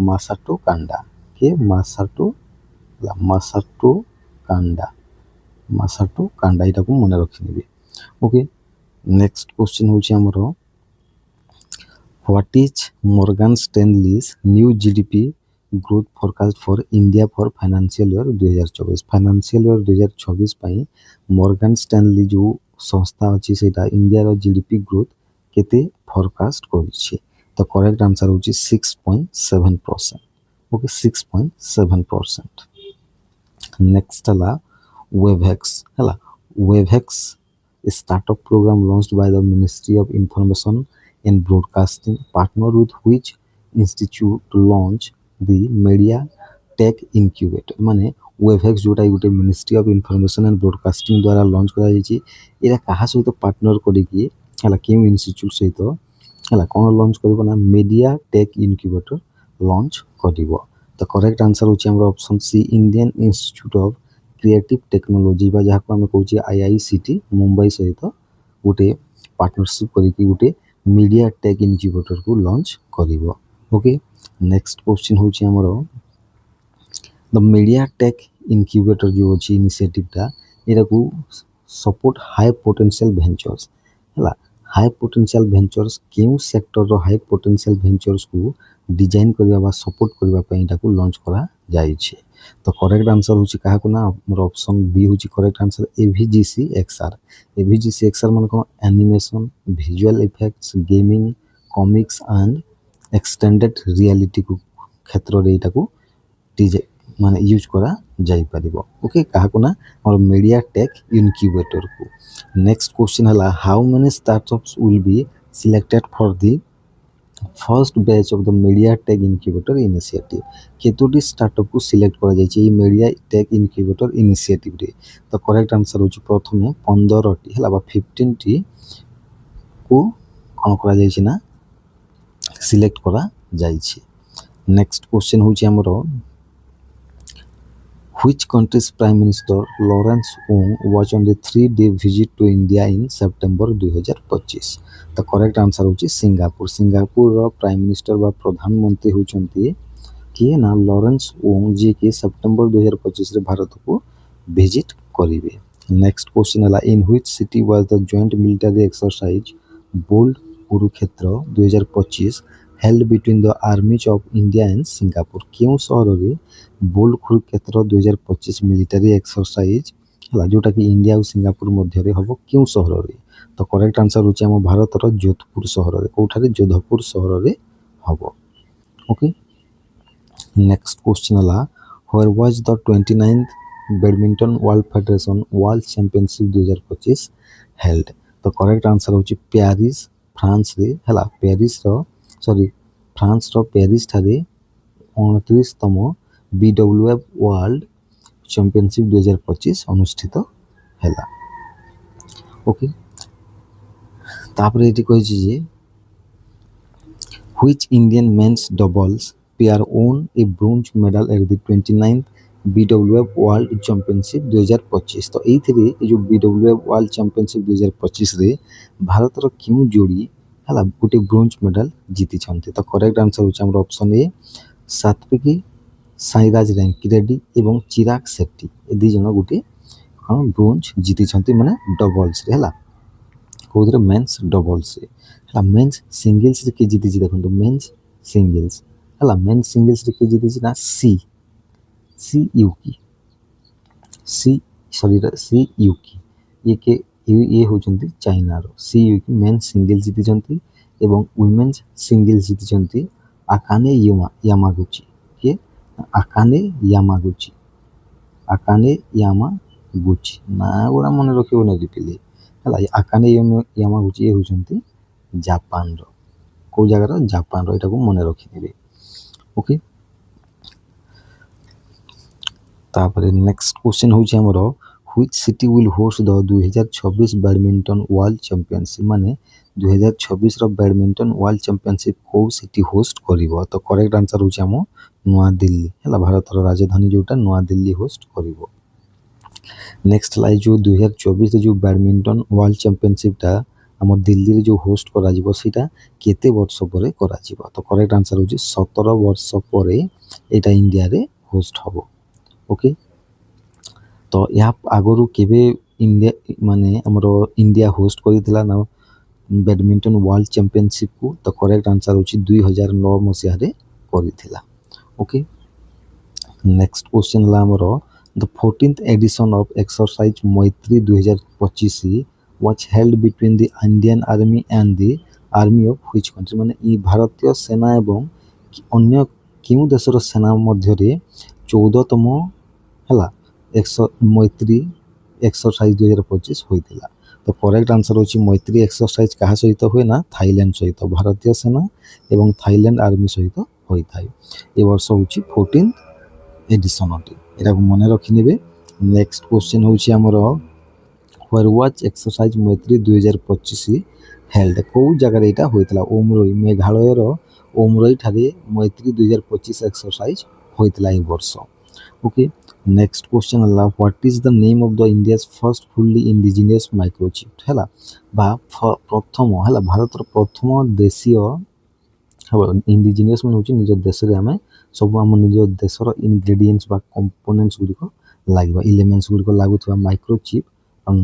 ମାସାଟୋ କାଣ୍ଡା। କିଏ? ମାସାଟୋ କାଣ୍ଡା ଏଇଟାକୁ ମନେ ରଖିନେବେ। ଓକେ, ନେକ୍ସଟ କ୍ୱେଶ୍ଚିନ୍ ହେଉଛି ଆମର what is Morgan Stanley's new GDP growth forecast for India for financial year 2024। Financial year 2024 ପାଇଁ ମର୍ଗାନ୍ ଷ୍ଟାନଲି ଯେଉଁ ସଂସ୍ଥା ଅଛି ସେଇଟା ଇଣ୍ଡିଆର GDP ଗ୍ରୋଥ କେତେ ଫୋରକାଷ୍ଟ କରିଛି? ତ କରେକ୍ଟ ଆନ୍ସର ହେଉଛି 6.7%। ओके 6.7%। नेक्स्ट है वेभेक्स है WaveX startup programme launched by the ministry of information and broadcasting partner with which institute to launch the media tech incubator माने वेभेक्स जोटा गोटे ministry of information and broadcasting द्वारा launch करा जायछि era कहा सहित पार्टनर करिकि हला केम इंस्टीट्यूट सहित हला कोन लॉन्च करबो ना मीडिया टेक इनक्यूबेटर लॉन्च करिवो। तो करेक्ट आंसर होछि हमर option C Indian institute of creative technology बा जहाँ को आम कहे आईआईसीटी मुंबई सहित गोटे पार्टनरशिप करके गोटे मीडिया टेक इनक्यूबेटर को लॉन्च करिवो। ओके नेक्स्ट क्वेश्चन होछि हमर द मीडिया टेक इनक्यूबेटर जो अच्छी इनिशिएटिवटा एटा को सपोर्ट हाई पोटेंशियल वेंचर्स है हाई पोटेंशियल वेंचर्स क्यों सेक्टर रो हाई पोटेंशियल वेंचर्स को डिजाइन करबा सपोर्ट करबा पई एटा को लॉन्च करा जाय छै। तो करेक्ट आंसर होछि काहा को ना हमर ऑप्शन बी होछि correct answer AVGC XR. AVGC XR मान को animation visual effects gaming comics and extended reality को क्षेत्र रे एटा को माने यूज करा जाई परिबो। ओके काहा को ना और मीडिया टेक इनक्यूबेटर को। नेक्स्ट क्वेश्चन हला how many startups will be selected for the first batch of the media tech incubator initiative केतोटी स्टार्टअप को सिलेक्ट करा जाय छै मीडिया टेक इनक्यूबेटर इनिशिएटिव रे। तो करेक्ट आंसर होछि प्रथमे 15 टी हला बा 15 टी को कोन करा जाय छै ना सिलेक्ट करा जाय छै। नेक्स्ट क्वेश्चन होछि हमरो Which country's Prime Minister Lawrence Wong was on the 3-day visit to India in September 2025? The correct answer होछि सिंगापुर। सिंगापुर रो प्राइम मिनिस्टर बा प्रधानमंत्री होचंती कि ना लॉरेंस वोंग जी के सितंबर 2025 रे भारत को विजिट करिवे। नेक्स्ट क्वेश्चन हला in which city was the joint military exercise bold Kurukshetra 2025 held between the armies of India and Singapore क्यों शहर रे बोल्ड कुरुक्षेत्र 2025 मिलिटरी एक्सरसाइज हला जोटा कि इंडिया और सिंगापुर मध्य रे हबो क्यों शहर रे। तो करेक्ट आंसर होछि हम भारत रो जोधपुर शहर रे कोठारे जोधपुर शहर रे हबो। ओके नेक्स्ट क्वेश्चन हला where was the 29th badminton world federation world championship 2025 held. तो करेक्ट आंसर होछि पेरिस फ्रांस रे हला पेरिस रो फ्रांस रो पेरिस ठारे 29तम बीडब्ल्यूएफ वर्ल्ड चैंपियनशिप 2025 अनुष्ठित हैला। ओके तापरे एटी कहि छी जे which Indian men's doubles pair won a bronze medal at the 29th BWF world championship 2025। तो एथिरे ए जो बीडब्ल्यूएफ वर्ल्ड चैंपियनशिप 2025 रे भारत रो क्यों जोड़ी हला गोटे ब्रोंज मेडल जीति छन्ते। तो करेक्ट आंसर होछि हमर ऑप्शन ए सात्विकी साईराज रैंकी रेड्डी एवं चिराग शेट्टी ए दी जन गोटे हम ब्रोंज जीति छन्ते माने डबल्स रे हला कोदरे मेंस डबल्स रे हला मेंस सिंगल्स रे के जीति छी देखंतु मेंस सिंगल्स हला मेंस सिंगल्स रे के जीति छी ना सी यूकी ये के ये होचंती चाइना रो सी यूकी मेंस सिंगल्स जीति छन्ती एवं वुमेन्स सिंगल्स जीति छन्ती आकाने यामागुची के आकाने यामागुची ना गोरा मन रखिबो ना पिले हला आकाने यामागुची ये होचंती जापान रो को जगह रो जापान रो एटा को मन रखि देबे। ओके तापरे नेक्स्ट क्वेश्चन होछि हमरो which city will host the 2026 badminton world championship माने 2026 रो बैडमिंटन वर्ल्ड चैंपियनशिप को सिटी होस्ट करिवो। तो करेक्ट आंसर होछि हम नवा दिल्ली हला भारत रो राजधानी जोटा नवा दिल्ली होस्ट करिवो। नेक्स्ट लाई जो 2024 रे जो बैडमिंटन वर्ल्ड चैंपियनशिप ता हम दिल्ली रे जो होस्ट करा जिवो सेटा केते वर्ष परे करा जिवो। तो करेक्ट आंसर होछि 17 वर्ष परे एटा इंडिया रे होस्ट हबो। ओके तो या आगरु केबे इंडिया माने हमरो इंडिया होस्ट करितला ना बैडमिंटन वर्ल्ड चैंपियनशिप को। तो करेक्ट आंसर होछि 2009 मसिया रे करितला। ओके नेक्स्ट क्वेश्चन ला हमरो the 14th addition of exercise मैत्री 2025 was held between the Indian Army and the Army of which country माने ई भारतीय सेना एवं अन्य କେଉଁ ଦେଶର ସେନା ମଧ୍ୟରେ 14ତମ ହେଲା ମୈତ୍ରୀ ଏକ୍ସରସାଇଜ୍ 2025 ହୋଇଥିଲା। ତ କରେକ୍ଟ ଆନ୍ସର ହେଉଛି ମୈତ୍ରୀ ଏକ୍ସରସାଇଜ୍ କାହା ସହିତ ହୁଏ ନା ଥାଇଲାଣ୍ଡ ସହିତ, ଭାରତୀୟ ସେନା ଏବଂ ଥାଇଲାଣ୍ଡ ଆର୍ମି ସହିତ ହୋଇଥାଏ। ଏ ବର୍ଷ ହେଉଛି 14th ଏଡିସନ୍ ଅଟେ, ଏଟାକୁ ମନେ ରଖିନେବେ। ନେକ୍ସଟ କ୍ୱେଶ୍ଚିନ୍ ହେଉଛି ଆମର where was exercise Maitri 2025 held, କେଉଁ ଜାଗାରେ ଏଇଟା ହୋଇଥିଲା? ଓମରୋଇ, ମେଘାଳୟର ଓମରୋଇ ଠାରେ ମୈତ୍ରୀ 2025 ଏକ୍ସରସାଇଜ୍ ହୋଇଥିଲା ଏହି ବର୍ଷ। ଓକେ, ନେକ୍ସଟ କ୍ୱେଶ୍ଚିନ୍ ହେଲା what is the name of the India's first ଫୁଲି ଇଣ୍ଡିଜିନିୟସ୍ ମାଇକ୍ରୋଚିପ୍ ହେଲା, ବା ପ୍ରଥମ ହେଲା ଭାରତର ପ୍ରଥମ ଦେଶୀୟ ଇଣ୍ଡିଜିନିୟସ୍ ମାନେ ହେଉଛି ନିଜ ଦେଶରେ ଆମେ ସବୁ ଆମ ନିଜ ଦେଶର ଇନଗ୍ରେଡ଼ିଏଣ୍ଟସ୍ ବା କମ୍ପୋନେଣ୍ଟସ୍ ଗୁଡ଼ିକ ଲାଗିବା ଇଲେମେଣ୍ଟସ୍ ଗୁଡ଼ିକ ଲାଗୁଥିବା ମାଇକ୍ରୋଚିପ୍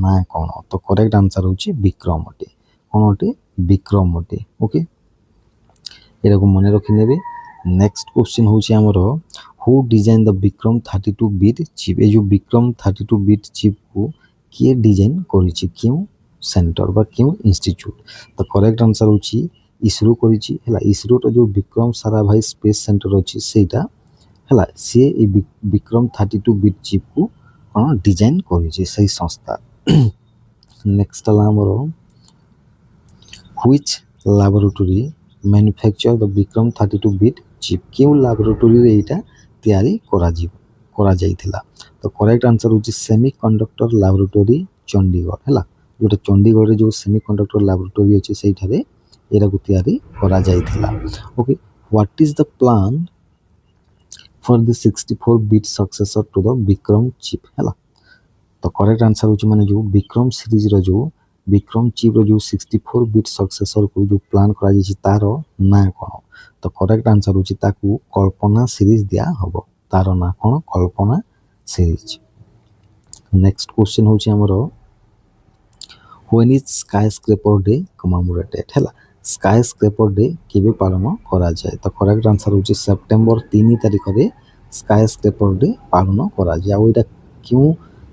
ନାଁ କ'ଣ? ତ କରେକ୍ଟ ଆନ୍ସର ହେଉଛି ବିକ୍ରମ ଅଟେ। କ'ଣ ଅଟେ? ବିକ୍ରମ ଅଟେ। ଓକେ, ଏଟାକୁ ମନେ ରଖିନେବେ। ନେକ୍ସଟ କ୍ୱେଶ୍ଚିନ୍ ହେଉଛି ଆମର ହୁ ଡିଜାଇନ୍ ଦ ବିକ୍ରମ 32 ବିଟ୍ ଚିପ୍, ଏ ଯେଉଁ ବିକ୍ରମ 32 ବିଟ୍ ଚିପ୍କୁ କିଏ ଡିଜାଇନ୍ କରିଛି, କେଉଁ ସେଣ୍ଟର ବା କେଉଁ ଇନଷ୍ଟିଚ୍ୟୁଟ୍? ତ କରେକ୍ଟ ଆନ୍ସର ହେଉଛି ଇସ୍ରୋ କରିଛି ହେଲା। ଇସ୍ରୋର ଯେଉଁ ବିକ୍ରମ ସାରାଭାଇ ସ୍ପେସ୍ ସେଣ୍ଟର ଅଛି ସେଇଟା ହେଲା, ସିଏ এই ବିକ୍ରମ 32 ବିଟ୍ ଚିପ୍କୁ କ'ଣ ଡିଜାଇନ୍ କରିଛି ସେଇ ସଂସ୍ଥା। ନେକ୍ସଟ ହେଲା ଆମର which laboratory manufacture the Vikram 32 bit chip, କେଉଁ ଲାବୋରେଟୋରୀରେ ଏଇଟା ତିଆରି କରାଯାଇଥିଲା? ତ କରେକ୍ଟ ଆନ୍ସର ହେଉଛି ସେମି କଣ୍ଡକ୍ଟର ଲାବୋରେଟୋରୀ ଚଣ୍ଡିଗଡ଼ ହେଲା, ଯେଉଁଟା ଚଣ୍ଡିଗଡ଼ରେ ଯେଉଁ ସେମି କଣ୍ଡକ୍ଟର ଲାବୋରେଟୋରୀ ଅଛି ସେଇଠାରେ ଏଟାକୁ ତିଆରି କରାଯାଇଥିଲା। Okay, what is the plan for the 64 bit successor to the Vikram chip ହେଲା। ତ କରେକ୍ଟ ଆନ୍ସର ହେଉଛି ମାନେ ଯେଉଁ ବିକ୍ରମ ସିରିଜର ଯେଉଁ ବିକ୍ରମ ଚିପ୍ର ଯେଉଁ 64 ବିଟ୍ ସକ୍ସେସରକୁ ଯେଉଁ ପ୍ଲାନ୍ କରାଯାଇଛି ତାର ନାଁ କ'ଣ? ତ କରେକ୍ଟ ଆନ୍ସର ହେଉଛି ତାକୁ କଳ୍ପନା ସିରିଜ ଦିଆହେବ। ତାର ନାଁ କ'ଣ? କଳ୍ପନା ସିରିଜ। ନେକ୍ସଟ କ୍ୱେଶ୍ଚିନ୍ ହେଉଛି ଆମର ହ୍ୱେନ୍ ଇଜ୍ ସ୍କାଏ ସ୍କ୍ରେପର ଡେ କମାମୋରେଟେଡ୍ ହେଲା, ସ୍କାଏ ସ୍କ୍ରେପର ଡେ କେବେ ପାଳନ କରାଯାଏ? ତ କରେକ୍ଟ ଆନ୍ସର ହେଉଛି ସେପ୍ଟେମ୍ବର 3 ତାରିଖରେ ସ୍କାଏ ସ୍କ୍ରେପର ଡେ ପାଳନ କରାଯାଏ। ଆଉ ଏଇଟା କେଉଁ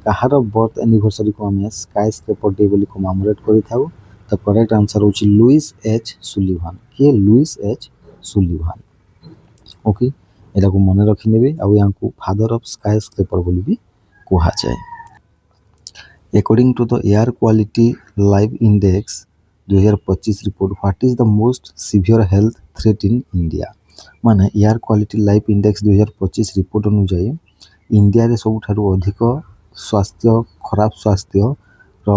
କାହାର ବର୍ଥ ଆନିଭର୍ସରୀକୁ ଆମେ ସ୍କାଏ ସ୍କ୍ରେପର ଡେ ବୋଲି କମାମୋରେଟ୍ କରିଥାଉ? ତ କରେକ୍ଟ ଆନ୍ସର ହେଉଛି ଲୁଇସ୍ ଏଚ୍ ସୁଲିଭାନ। କିଏ? Louis H ସୁଲିଭାନ। ଓକେ, ଏଟାକୁ ମନେ ରଖିନେବେ। ଆଉ ୟାଙ୍କୁ ଫାଦର ଅଫ୍ ସ୍କାଏ ସ୍କ୍ରେପର ବୋଲି ବି କୁହାଯାଏ। According to the Air Quality Life Index 2025 report, what is the most severe health threat in India? ମାନେ air quality life index 2025 report ଅନୁଯାୟୀ ଇଣ୍ଡିଆରେ ସବୁଠାରୁ ଅଧିକ ଖରାପ ସ୍ୱାସ୍ଥ୍ୟର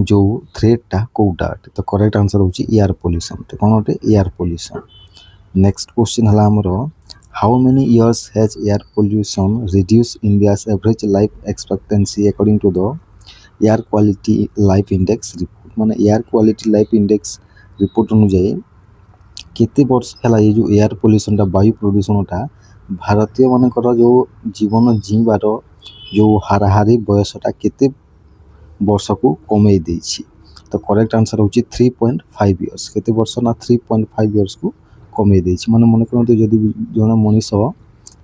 ଯେଉଁ ଥ୍ରେଟ୍ଟା କେଉଁଟା ଅଟେ? ତ କରେକ୍ଟ ଆନ୍ସର ହେଉଛି ଏୟାର ପଲ୍ୟୁସନ୍। କ'ଣ ଅଟେ? Air pollution. ନେକ୍ସଟ କ୍ୱେଶ୍ଚିନ୍ ହେଲା ଆମର how many years has air pollution reduce India's average life expectancy according to the air quality life index report. ମାନେ air quality life index report ଅନୁଯାୟୀ କେତେ ବର୍ଷ ହେଲା ଏ ଯେଉଁ ଏୟାର ପଲ୍ୟୁସନ୍ଟା ବାୟୁ ପ୍ରଦୂଷଣଟା ଭାରତୀୟମାନଙ୍କର ଯେଉଁ ଜୀବନ ଜୀଇଁବାର ଯେଉଁ ହାରାହାରି ବୟସଟା କେତେ ବର୍ଷକୁ କମେଇ ଦେଇଛି? ତ କରେକ୍ଟ ଆନ୍ସର ହେଉଛି 3.5 ଇୟର୍ସ। କେତେ ବର୍ଷ ନା 3.5 ଇୟର୍ସକୁ କମେଇ ଦେଇଛି। ମାନେ ମନେ କରନ୍ତୁ ଯଦି ଜଣେ ମଣିଷ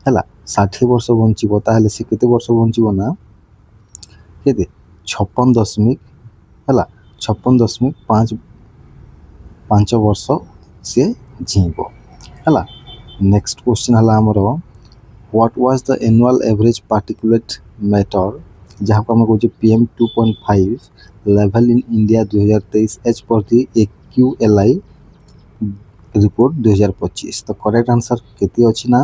ହେଲା 60 ବର୍ଷ ବଞ୍ଚିବ ତାହେଲେ ସେ କେତେ ବର୍ଷ ବଞ୍ଚିବ ନା କେତେ 56.5 ବର୍ଷ ସିଏ ଜୀଇଁବ ହେଲା। ନେକ୍ସଟ କ୍ୱେଶ୍ଚିନ୍ ହେଲା ଆମର what was the annual average particulate matter, ଯାହାକୁ ଆମେ କହୁଛେ PM2.5 level in India 2023 age per the AQLI report 2025। ତ କରେକ୍ଟ ଆନ୍ସର କେତେ ଅଛି ନା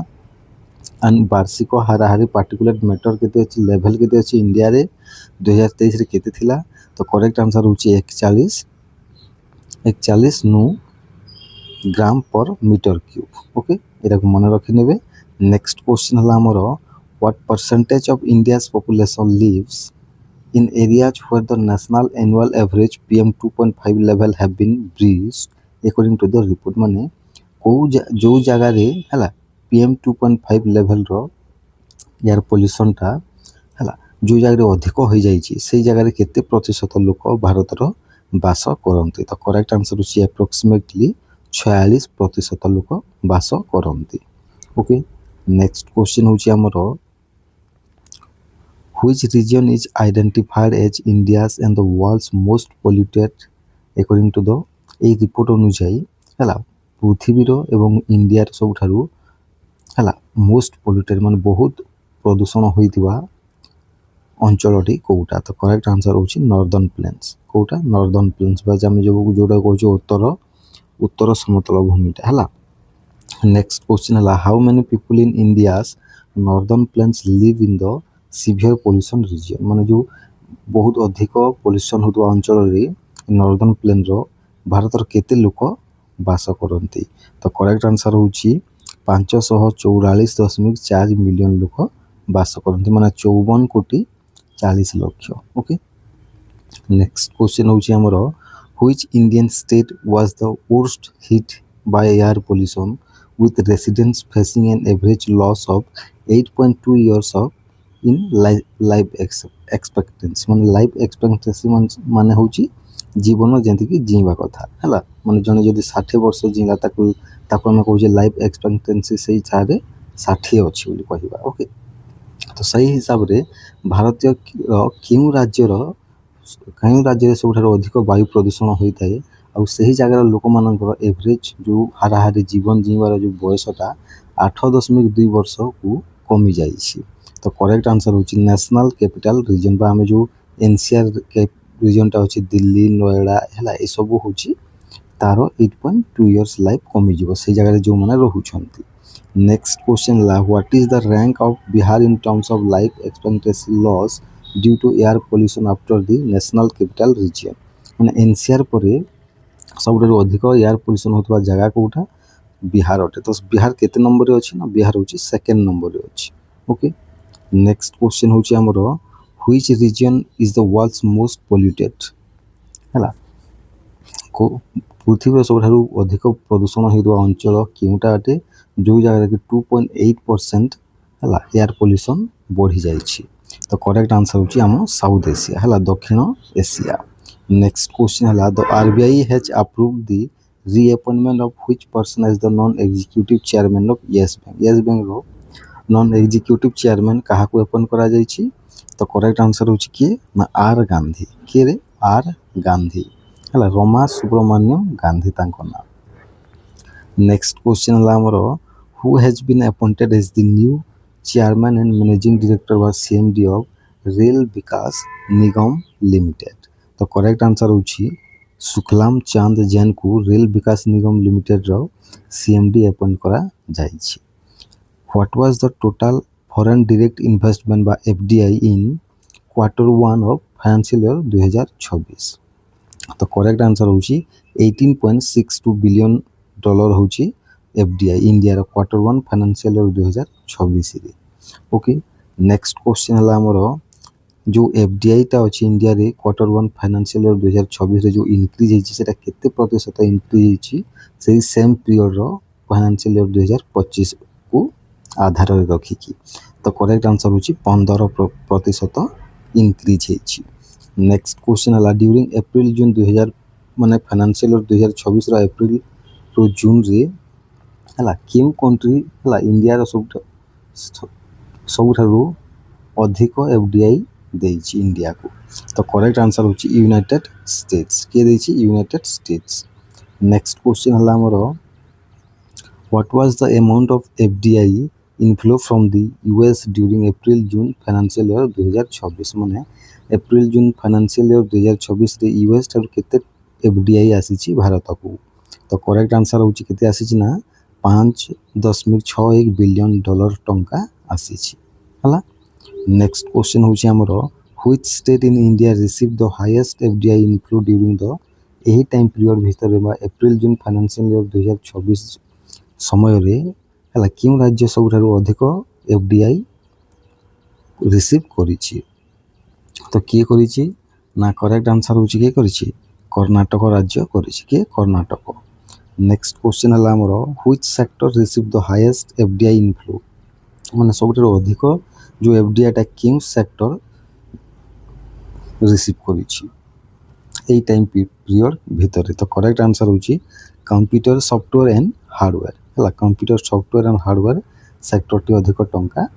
ବାର୍ଷିକ ହାରାହାରି ପାର୍ଟିକୁଲେଟ୍ ମ୍ୟାଟର କେତେ ଅଛି, ଲେଭେଲ୍ କେତେ ଅଛି ଇଣ୍ଡିଆରେ 2023ରେ କେତେ ଥିଲା? ତ କରେକ୍ଟ ଆନ୍ସର ହେଉଛି 41 ନୁ ଗ୍ରାମ ପର ମିଟର କ୍ୟୁବ୍। ଓକେ, ଏଟାକୁ ମନେ ରଖିନେବେ। ନେକ୍ସଟ କ୍ୱେଶ୍ଚିନ୍ ହେଲା ଆମର what percentage of India's population leaves in areas where the national annual average PM2.5 level have been breached according to the report। ମାନେ ଯେଉଁ ଜାଗାରେ ହେଲା PM2.5 ଲେଭେଲର ଏୟାର ପଲ୍ୟୁସନ୍ଟା ହେଲା ଯେଉଁ ଜାଗାରେ ଅଧିକ ହୋଇଯାଇଛି ସେଇ ଜାଗାରେ କେତେ ପ୍ରତିଶତ ଲୋକ ଭାରତର ବାସ କରନ୍ତି? ତ କରେକ୍ଟ ଆନ୍ସର ହେଉଛି ଆପ୍ରୋକ୍ସିମେଟଲି 46% ଲୋକ ବାସ କରନ୍ତି। ଓକେ, ନେକ୍ସଟ କ୍ୱେଶ୍ଚିନ୍ ହେଉଛି ଆମର which region is identified as India's and the world's most polluted according to the এই ରିପୋର୍ଟ ଅନୁଯାୟୀ ହେଲା ପୃଥିବୀର ଏବଂ ଇଣ୍ଡିଆର ସବୁଠାରୁ मोस्ट पोल्यूटेड मान बहुत प्रदूषण होइतिबा अंचलटी कोउटा तो करेक्ट आंसर होची नॉर्दर्न प्लेन्स कोउटा नॉर्दर्न प्लेन्स बा हम जोटा कहूँ उत्तर उत्तर समतल भूमिटा है। नेक्स्ट क्वेश्चन है how many people in India's northern plains live in the severe pollution region माने जो बहुत अधिक पोल्यूशन होता अंचल नॉर्दर्न प्लेन रो भारतर केते लोक बास करती तो करेक्ट आंसर होची 544.4 मिलियन लोक बास करती माने 54 कोटी 40 लक्ष। ओके नेक्स्ट क्वेश्चन होची हमर which Indian state was the worst hit by air pollution with residents facing an average loss of 8.2 years of in life expectancy माने लाइफ एक्सपेक्टेंसी माने होची जीवन जेंति कि जीवा कथा हला माने जने जदि 60 वर्ष जीला ताकू हम कहू लाइफ एक्सपेक्टेंसी से छाड़े 60 अछि बोली कहिबा। ओके तो सही हिसाब रे भारतीय केउ राज्य सब अधिक वायु प्रदूषण होता है आउ सही जगह लोक मानकर एवरेज जो हाराहारी जीवन जीवार जो बयसटा 8.2 वर्ष को कमी जाइए तो करेक्ट आंसर होची नेशनल कैपिटल रीजन बा हमें जो एनसीआर रीजनटा अच्छी दिल्ली नोएडा है ये सब हूँ तार 8.2 इयर्स लाइफ कमी जीव से जगह जो मैंने रोचंती। नेक्स्ट क्वेश्चन ला what is the rank of Bihar in terms of life expectancy loss due to air pollution after the national capital region मैंने एनसीआर पर सब अधिक एयर पोल्यूशन होता जगह कोटा बिहार अटे तो बिहार केते नंबर अच्छी ना बिहार हूँ सेकेंड नंबर अच्छी। ओके नेक्स्ट क्वेश्चन हूँ आमर which region is the world's most polluted है पृथ्वी सब अधिक प्रदूषण होता अंचल केउटा अटे जो जगह कि 2.8% है एयर पोल्यूशन बढ़ी जाइए तो करेक्ट आंसर हूँ आम साउथ एशिया है दक्षिण एशिया। नेक्स्ट क्वेश्चन है the RBI has approved the reappointment of which person as the non executive chairman of Yes Bank रो नॉन एग्जीक्यूटिव चेयरमैन क्या अपॉइंट करा जाइछि तो करेक्ट आंसर हूँ किए ना आर गांधी किए रे आर गांधी है रमा सुब्रमण्य गांधी तांको नाम। नेक्स्ट क्वेश्चन है आमर who has been appointed as the new chairman and managing director व CMD of Rail Vikas Nigam Limited तो करेक्ट आंसर हूँ शुक्लाम चांद जैन को रेल विकास निगम लिमिटेड रो सीएमडी अपॉइंट करा जाइछि। What was the total foreign direct investment बा FDI in Q1 of financial year 2026 तो करेक्ट आंसर हूँ $18.62 बिलियन हूँ एफडीआई इंडिया रो Q1 फाइनेंशियल ईयर 2026 रे। ओके नेक्स्ट क्वेश्चन है आमर जो एफडीआई टा अच्छी इंडिया रे Q1 फाइनेंशियल ईयर 2026 रे जो इंक्रीज होती है केते प्रतिशत इंक्रीज होती सेम पीरियड रो फाइनेंशियल ईयर 2025 को आधार रखिकी तो करेक्ट आंसर हूँ 15% इंक्रीज होती। नेक्स्ट क्वेश्चन है ड्यूरिंग एप्रिल जून 2000 माने फाइनेंशियल ईयर 2026 रो एप्रिल टू जून रे है क्यों कंट्री है इंडिया सबुठारु अधिक एफडीआई देइछि इंडिया को तो करेक्ट आंसर हूँ यूनाइटेड स्टेट्स किए देइछि यूनाइटेड स्टेट्स। नेक्स्ट क्वेश्चन है आमर what was the amount of FDI inflow from the US during April June financial year 2026 माने एप्रिल जून फाइनेंशियल ईयर 2026 रे यूएस ठार केते एफडीआई आसीछि भारत को तो करेक्ट आंसर हूँ केते आसीछि ना $5.61 बिलियन टंका आसीछि हला। नेक्स्ट क्वेश्चन हूँ आमर which state in India receive the highest FDI inflow during the यही टाइम पीरियड भितर एप्रिल जून फाइनेंशियल ईयर 2026 समय रे है क्यों राज्य सबुठारु अधिक एफडीआई रिसीव करिछि तो किए करिछि ना करेक्ट आंसर हूँ किए करिछि कर्नाटक राज्य करिछि किए कर्नाटक। नेक्स्ट क्वेश्चन है आमर which sector receive the highest FDI inflow माने सबुठारु अधिक जो एफडीआई टा क्यों सेक्टर रिसीव करिछि एई टाइम पीरियड भितर तो करेक्ट आंसर हूँ कंप्यूटर सॉफ्टवेयर एंड हार्डवेयर है computer software and hardware sector टी अधिक टंका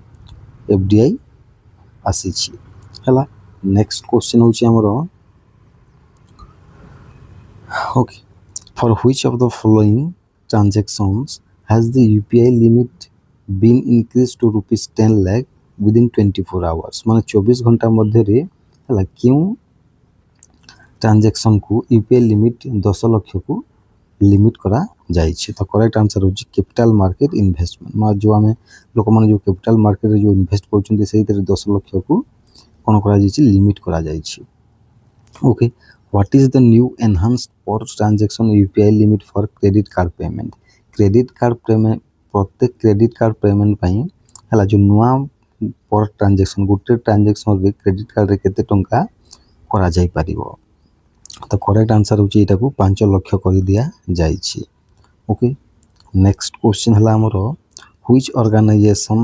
एफडीआई आसीछि है। नेक्स्ट क्वेश्चन हूँ आमर okay for which of the following transactions has the UPI limit been increase to ₹10 lakh within 24 hours ମାନେ 24 ଘଣ୍ଟା ମଧ୍ୟରେ ହେଲା କେଉଁ ଟ୍ରାଞ୍ଜାକ୍ସନକୁ ୟୁପିଆଇ ଲିମିଟ୍ 10 ଲକ୍ଷକୁ ଲିମିଟ୍ କରାଯାଇଛି। ତ କରେକ୍ଟ ଆନ୍ସର ହେଉଛି କ୍ୟାପିଟାଲ ମାର୍କେଟ ଇନଭେଷ୍ଟମେଣ୍ଟ ଯେଉଁ ଆମେ ଲୋକମାନେ ଯେଉଁ କ୍ୟାପିଟାଲ ମାର୍କେଟରେ ଯେଉଁ ଇନଭେଷ୍ଟ କରୁଛନ୍ତି ସେଇଥିରେ 10 ଲକ୍ଷକୁ କ'ଣ କରାଯାଇଛି ଲିମିଟ୍ କରାଯାଇଛି। Okay what is the new enhanced per transaction UPI limit for credit card payment credit card payment ପ୍ରତ୍ୟେକ କ୍ରେଡ଼ିଟ୍ କାର୍ଡ଼ ପେମେଣ୍ଟ ପାଇଁ ହେଲା ଯେଉଁ ନୂଆ ପର୍ ଟ୍ରାଞ୍ଜାକ୍ସନ୍ ଗୋଟେ ଟ୍ରାଞ୍ଜାକ୍ସନ୍ରେ କ୍ରେଡ଼ିଟ୍ କାର୍ଡ଼ରେ କେତେ ଟଙ୍କା କରାଯାଇପାରିବ। ତ କରେକ୍ଟ ଆନ୍ସର ହେଉଛି ଏଇଟାକୁ 5 ଲକ୍ଷ କରିଦିଆଯାଇଛି। ଓକେ ନେକ୍ସଟ କ୍ୱେଶ୍ଚିନ୍ ହେଲା ଆମର which organisation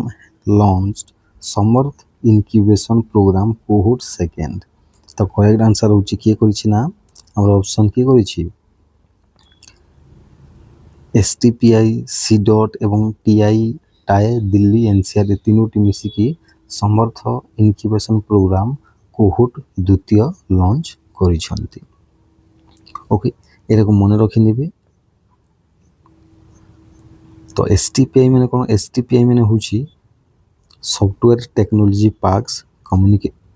launched Samarth incubation programme cohort second. ତ କରେକ୍ଟ ଆନ୍ସର ହେଉଛି କିଏ କରିଛି ନା ଆମର ଅପସନ୍ କିଏ କରିଛି STPI CDOT ଏବଂ TAI ଦିଲ୍ଲୀ NCR ଏ ତିନୋଟି ମିଶିକି ସମର୍ଥ ଇନକ୍ୟୁବେସନ୍ ପ୍ରୋଗ୍ରାମ କୋହୁଟ୍ ଦ୍ୱିତୀୟ ଲଞ୍ଚ କରିଛନ୍ତି। ଓକେ ଏଟାକୁ ମନେ ରଖିନେବେ। ତ STPI ମାନେ କ'ଣ STPI ମାନେ ହେଉଛି software technology parks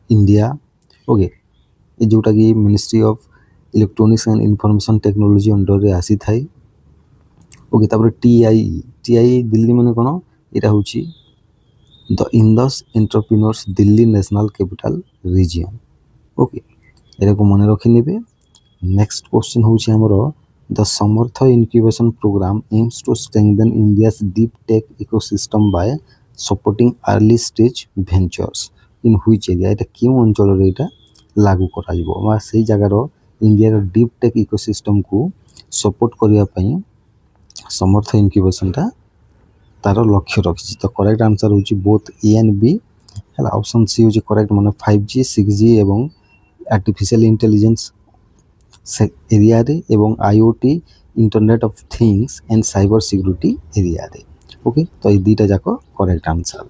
India. Okay ଏ ଯେଉଁଟାକି ministry of electronics and information technology ଅଣ୍ଡରରେ ଆସିଥାଏ। ଓକେ ତାପରେ TIE ଦିଲ୍ଲୀ ମାନେ କ'ଣ ଏଇଟା ହେଉଛି the Indus entrepreneurs Delhi national capital region. Okay ଏଟାକୁ ମନେ ରଖିନେବେ। ନେକ୍ସଟ କ୍ୱେଶ୍ଚିନ୍ ହେଉଛି ଆମର the Samarth incubation programme aims to strengthen India's deep tech ecosystem by supporting early stage ventures in which area ଏଇଟା କେଉଁ ଅଞ୍ଚଳରେ ଏଇଟା ଲାଗୁ କରାଯିବ ବା ସେଇ ଜାଗାର ଇଣ୍ଡିଆର ଡିପ୍ ଟେକ୍ ଇକୋସିଷ୍ଟମ୍କୁ ସପୋର୍ଟ କରିବା ପାଇଁ ସମର୍ଥ ଇନକ୍ୟୁବେସନ୍ଟା ତାର ଲକ୍ଷ୍ୟ ରଖିଛି। ତ କରେକ୍ଟ ଆନ୍ସର ହେଉଛି ବୋଥ୍ A and B ହେଲା ଅପସନ୍ ସି ହେଉଛି କରେକ୍ଟ ମାନେ 5G 6G ଏବଂ ଆର୍ଟିଫିସିଆଲ୍ ଇଣ୍ଟେଲିଜେନ୍ସ ଏରିଆରେ ଏବଂ IoT internet of things and cyber security ଏରିଆରେ। ଓକେ ତ ଏଇ ଦୁଇଟା ଯାକ କରେକ୍ଟ ଆନ୍ସର।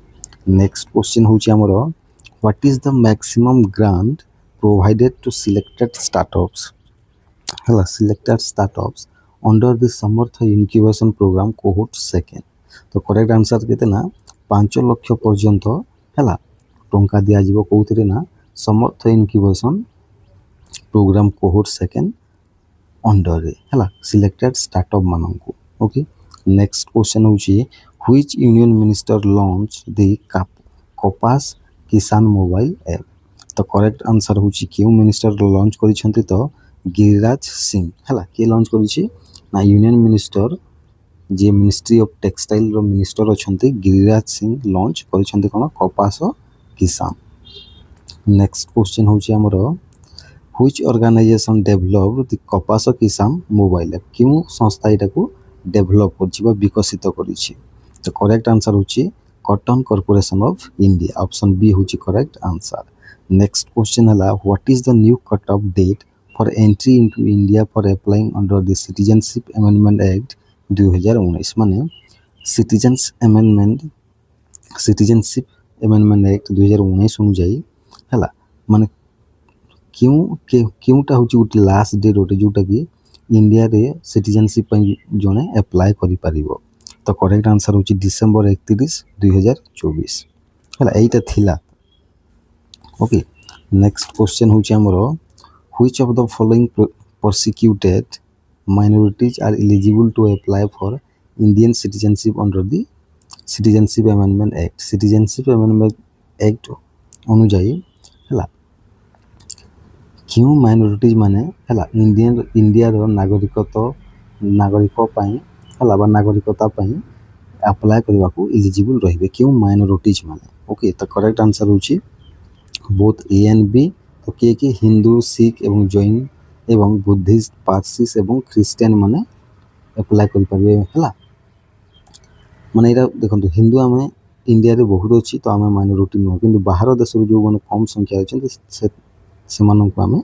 ନେକ୍ସଟ କ୍ୱେଶ୍ଚିନ୍ ହେଉଛି ଆମର what is the maximum grant provided to selected startups ହେଲା selected startups under the Samarth incubation programme cohort second. ତ କରେକ୍ଟ ଆନ୍ସର କେତେ ନା 5 ଲକ୍ଷ ପର୍ଯ୍ୟନ୍ତ ହେଲା ଟଙ୍କା ଦିଆଯିବ କେଉଁଥିରେ ନା Samarth incubation programme cohort second ଅଣ୍ଡରରେ ହେଲା ସିଲେକ୍ଟେଡ୍ ଷ୍ଟାର୍ଟଅପ୍ ମାନଙ୍କୁ। ଓକେ ନେକ୍ସଟ କ୍ୱେଶ୍ଚନ୍ ହେଉଛି which union minister launch the Kapas Kisan mobile app. ତ କରେକ୍ଟ ଆନ୍ସର ହେଉଛି କେଉଁ ମିନିଷ୍ଟର ଲଞ୍ଚ କରିଛନ୍ତି ତ ଗିରିରାଜ ସିଂ ହେଲା କିଏ ଲଞ୍ଚ କରିଛି ନା ୟୁନିୟନ୍ ମିନିଷ୍ଟର ଯିଏ ମିନିଷ୍ଟ୍ରି ଅଫ୍ ଟେକ୍ସଟାଇଲର ମିନିଷ୍ଟର ଅଛନ୍ତି ଗିରିରାଜ ସିଂ ଲଞ୍ଚ କରିଛନ୍ତି କ'ଣ କପାସ କିଷାନ। ନେକ୍ସଟ କ୍ୱେଶ୍ଚିନ୍ ହେଉଛି ଆମର which organisation develop the Kapas Kisan mobile app କେଉଁ ସଂସ୍ଥା ଏଇଟାକୁ ଡେଭଲପ୍ କରିଛି ବା ବିକଶିତ କରିଛି। ତ କରେକ୍ଟ ଆନ୍ସର ହେଉଛି cotton corporation of India option B ହେଉଛି କରେକ୍ଟ ଆନ୍ସର। ନେକ୍ସଟ କ୍ୱେଶ୍ଚିନ୍ ହେଲା what is the new cut off date for entry into India for applying under the citizenship amendment act 2019 ମାନେ citizenship amendment act 2019 ଅନୁଯାୟୀ ହେଲା ମାନେ କେଉଁଟା ହେଉଛି ଗୋଟେ last date ଗୋଟେ ଯେଉଁଟାକି ଇଣ୍ଡିଆରେ ସିଟିଜେନସିପ୍ ପାଇଁ ଜଣେ ଆପ୍ଲାଏ କରିପାରିବ। ତ କରେକ୍ଟ ଆନ୍ସର ହେଉଛି December 31, 2024 ହେଲା ଏଇଟା ଥିଲା। ଓକେ ନେକ୍ସଟ କ୍ୱେଶ୍ଚନ୍ ହେଉଛି ଆମର which of the following persecuted minorities are eligible to apply for Indian citizenship under the Citizenship Amendment Act Citizenship Amendment Act ଅନୁଯାୟୀ ହେଲା କେଉଁ ମାଇନରିଟିଜ୍ ମାନେ ହେଲା ଇଣ୍ଡିଆର ନାଗରିକ ପାଇଁ ହେଲା ବା ନାଗରିକତା ପାଇଁ ଆପ୍ଲାଏ କରିବାକୁ ଇଲିଜିବୁଲ୍ ରହିବେ କେଉଁ ମାଇନରିଟିଜ୍ ମାନେ। ଓକେ ତ କରେକ୍ଟ ଆନ୍ସର ହେଉଛି ବୋଥ୍ A and B। ତ କିଏ ହିନ୍ଦୁ ଶିଖ ଏବଂ ଜୈନ ଏବଂ ବୁଦ୍ଧିଷ୍ଟ ପାର୍ସିସ୍ ଏବଂ ଖ୍ରୀଷ୍ଟିଆନ ମାନେ ଆପ୍ଲାଏ କରିପାରିବେ ହେଲା ମାନେ ଏଇଟା ଦେଖନ୍ତୁ ହିନ୍ଦୁ ଆମେ ଇଣ୍ଡିଆରେ ବହୁତ ଅଛି ତ ଆମେ ମାଇନରିଟି ନୁହଁ କିନ୍ତୁ ବାହାର ଦେଶରୁ ଯେଉଁମାନେ କମ୍ ସଂଖ୍ୟା ଅଛନ୍ତି ସେମାନଙ୍କୁ ଆମେ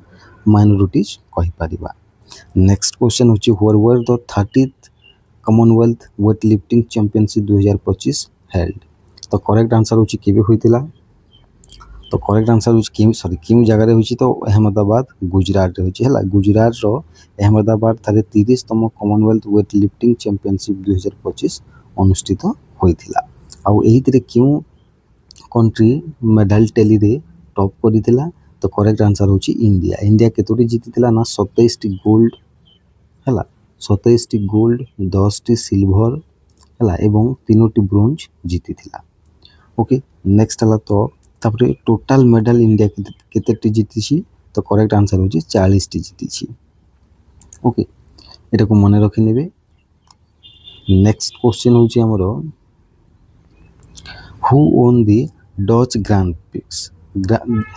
ମାଇନରିଟିଜ୍ କହିପାରିବା। ନେକ୍ସଟ କ୍ୱେଶ୍ଚନ୍ ହେଉଛି where were the 30th Commonwealth weight lifting championship 2025 held. ତ କରେକ୍ଟ ଆନ୍ସର ହେଉଛି କେବେ ହୋଇଥିଲା ତ କରେକ୍ଟ ଆନ୍ସର ହେଉଛି କେଉଁ ଜାଗାରେ ହୋଇଛି ତ ଅହମ୍ମଦାବାଦ ଗୁଜୁରାଟରେ ହୋଇଛି ହେଲା ଗୁଜୁରାଟର ଅହମ୍ମଦାବାଦଠାରେ 30ତମ କମନୱେଲ୍ଥ ୱେଟ୍ ଲିଫ୍ଟିଂ ଚାମ୍ପିଅନସିପ୍ 2025 ଅନୁଷ୍ଠିତ ହୋଇଥିଲା। ଆଉ ଏଇଥିରେ କେଉଁ कंट्री मेडल टेली रे टॉप करिथिला तो करेक्ट आंसर होची इंडिया। इंडिया केतोटी जीतिथिला ना 27 टी गोल्ड हला 27 टी गोल्ड 10 टी सिल्वर हला एवं 3 टी ब्रोंज जीतिथिला। ओके नेक्स्ट हला तो तापरे टोटल मेडल इंडिया केते टी जीतिछि तो करेक्ट आंसर होची 40 टी जीतिछि। ओके एटा को मने रखि नेबे। नेक्स्ट क्वेश्चन होची हमरो who own the Dutch grand prix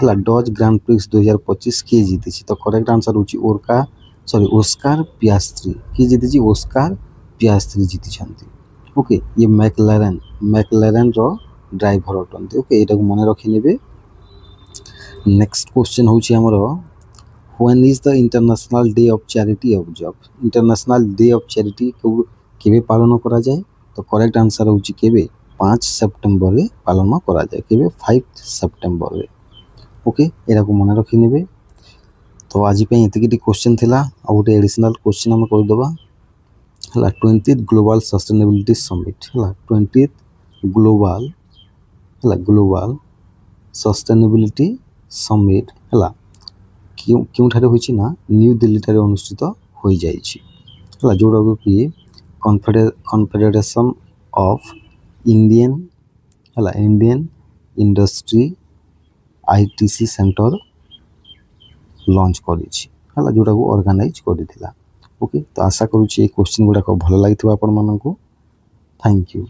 हला डच ग्रांड प्रिक्स 2025 किए जीतिछि तो करेक्ट आंसर होची ओस्कार पियास्ट्री किए जीतिछि ओस्कार पियास्ट्री जीतिछंती। ओके ये मैकलारेन रो ड्राइवर अटंती। ओके एटा को मने रखि नेबे। नेक्स्ट क्वेश्चन होची हमरो when is the international day of charity observe. International day of charity को केबे पालन करा जाए तो करेक्ट आंसर होची केबे 5 सेप्टेम्बर रे पालन करा जाए केबे 5 सेप्टेम्बर रे। ओके एरा को मन रखि नेबे। तो आज पे एतिकी क्वेश्चन थिला आ गोटे एडिशनल क्वेश्चन हम कर दबा हला 20th ग्लोबल सस्टेनेबिलिटी समिट हला 20th ग्लोबल सस्टेनेबिलिटी समिट हला क्यों ठारे होइछि ना न्यू दिल्ली ठारे अनुष्ठित होई जाइछि हला जोडा कि confederation of Indian industry ITC centre launch करिछि हला जोडा को ऑर्गेनाइज करिथिला। ओके तो आशा करूछि ए क्वेश्चन गुडा को भलो लागिथिबा आपण माननकु। Thank you.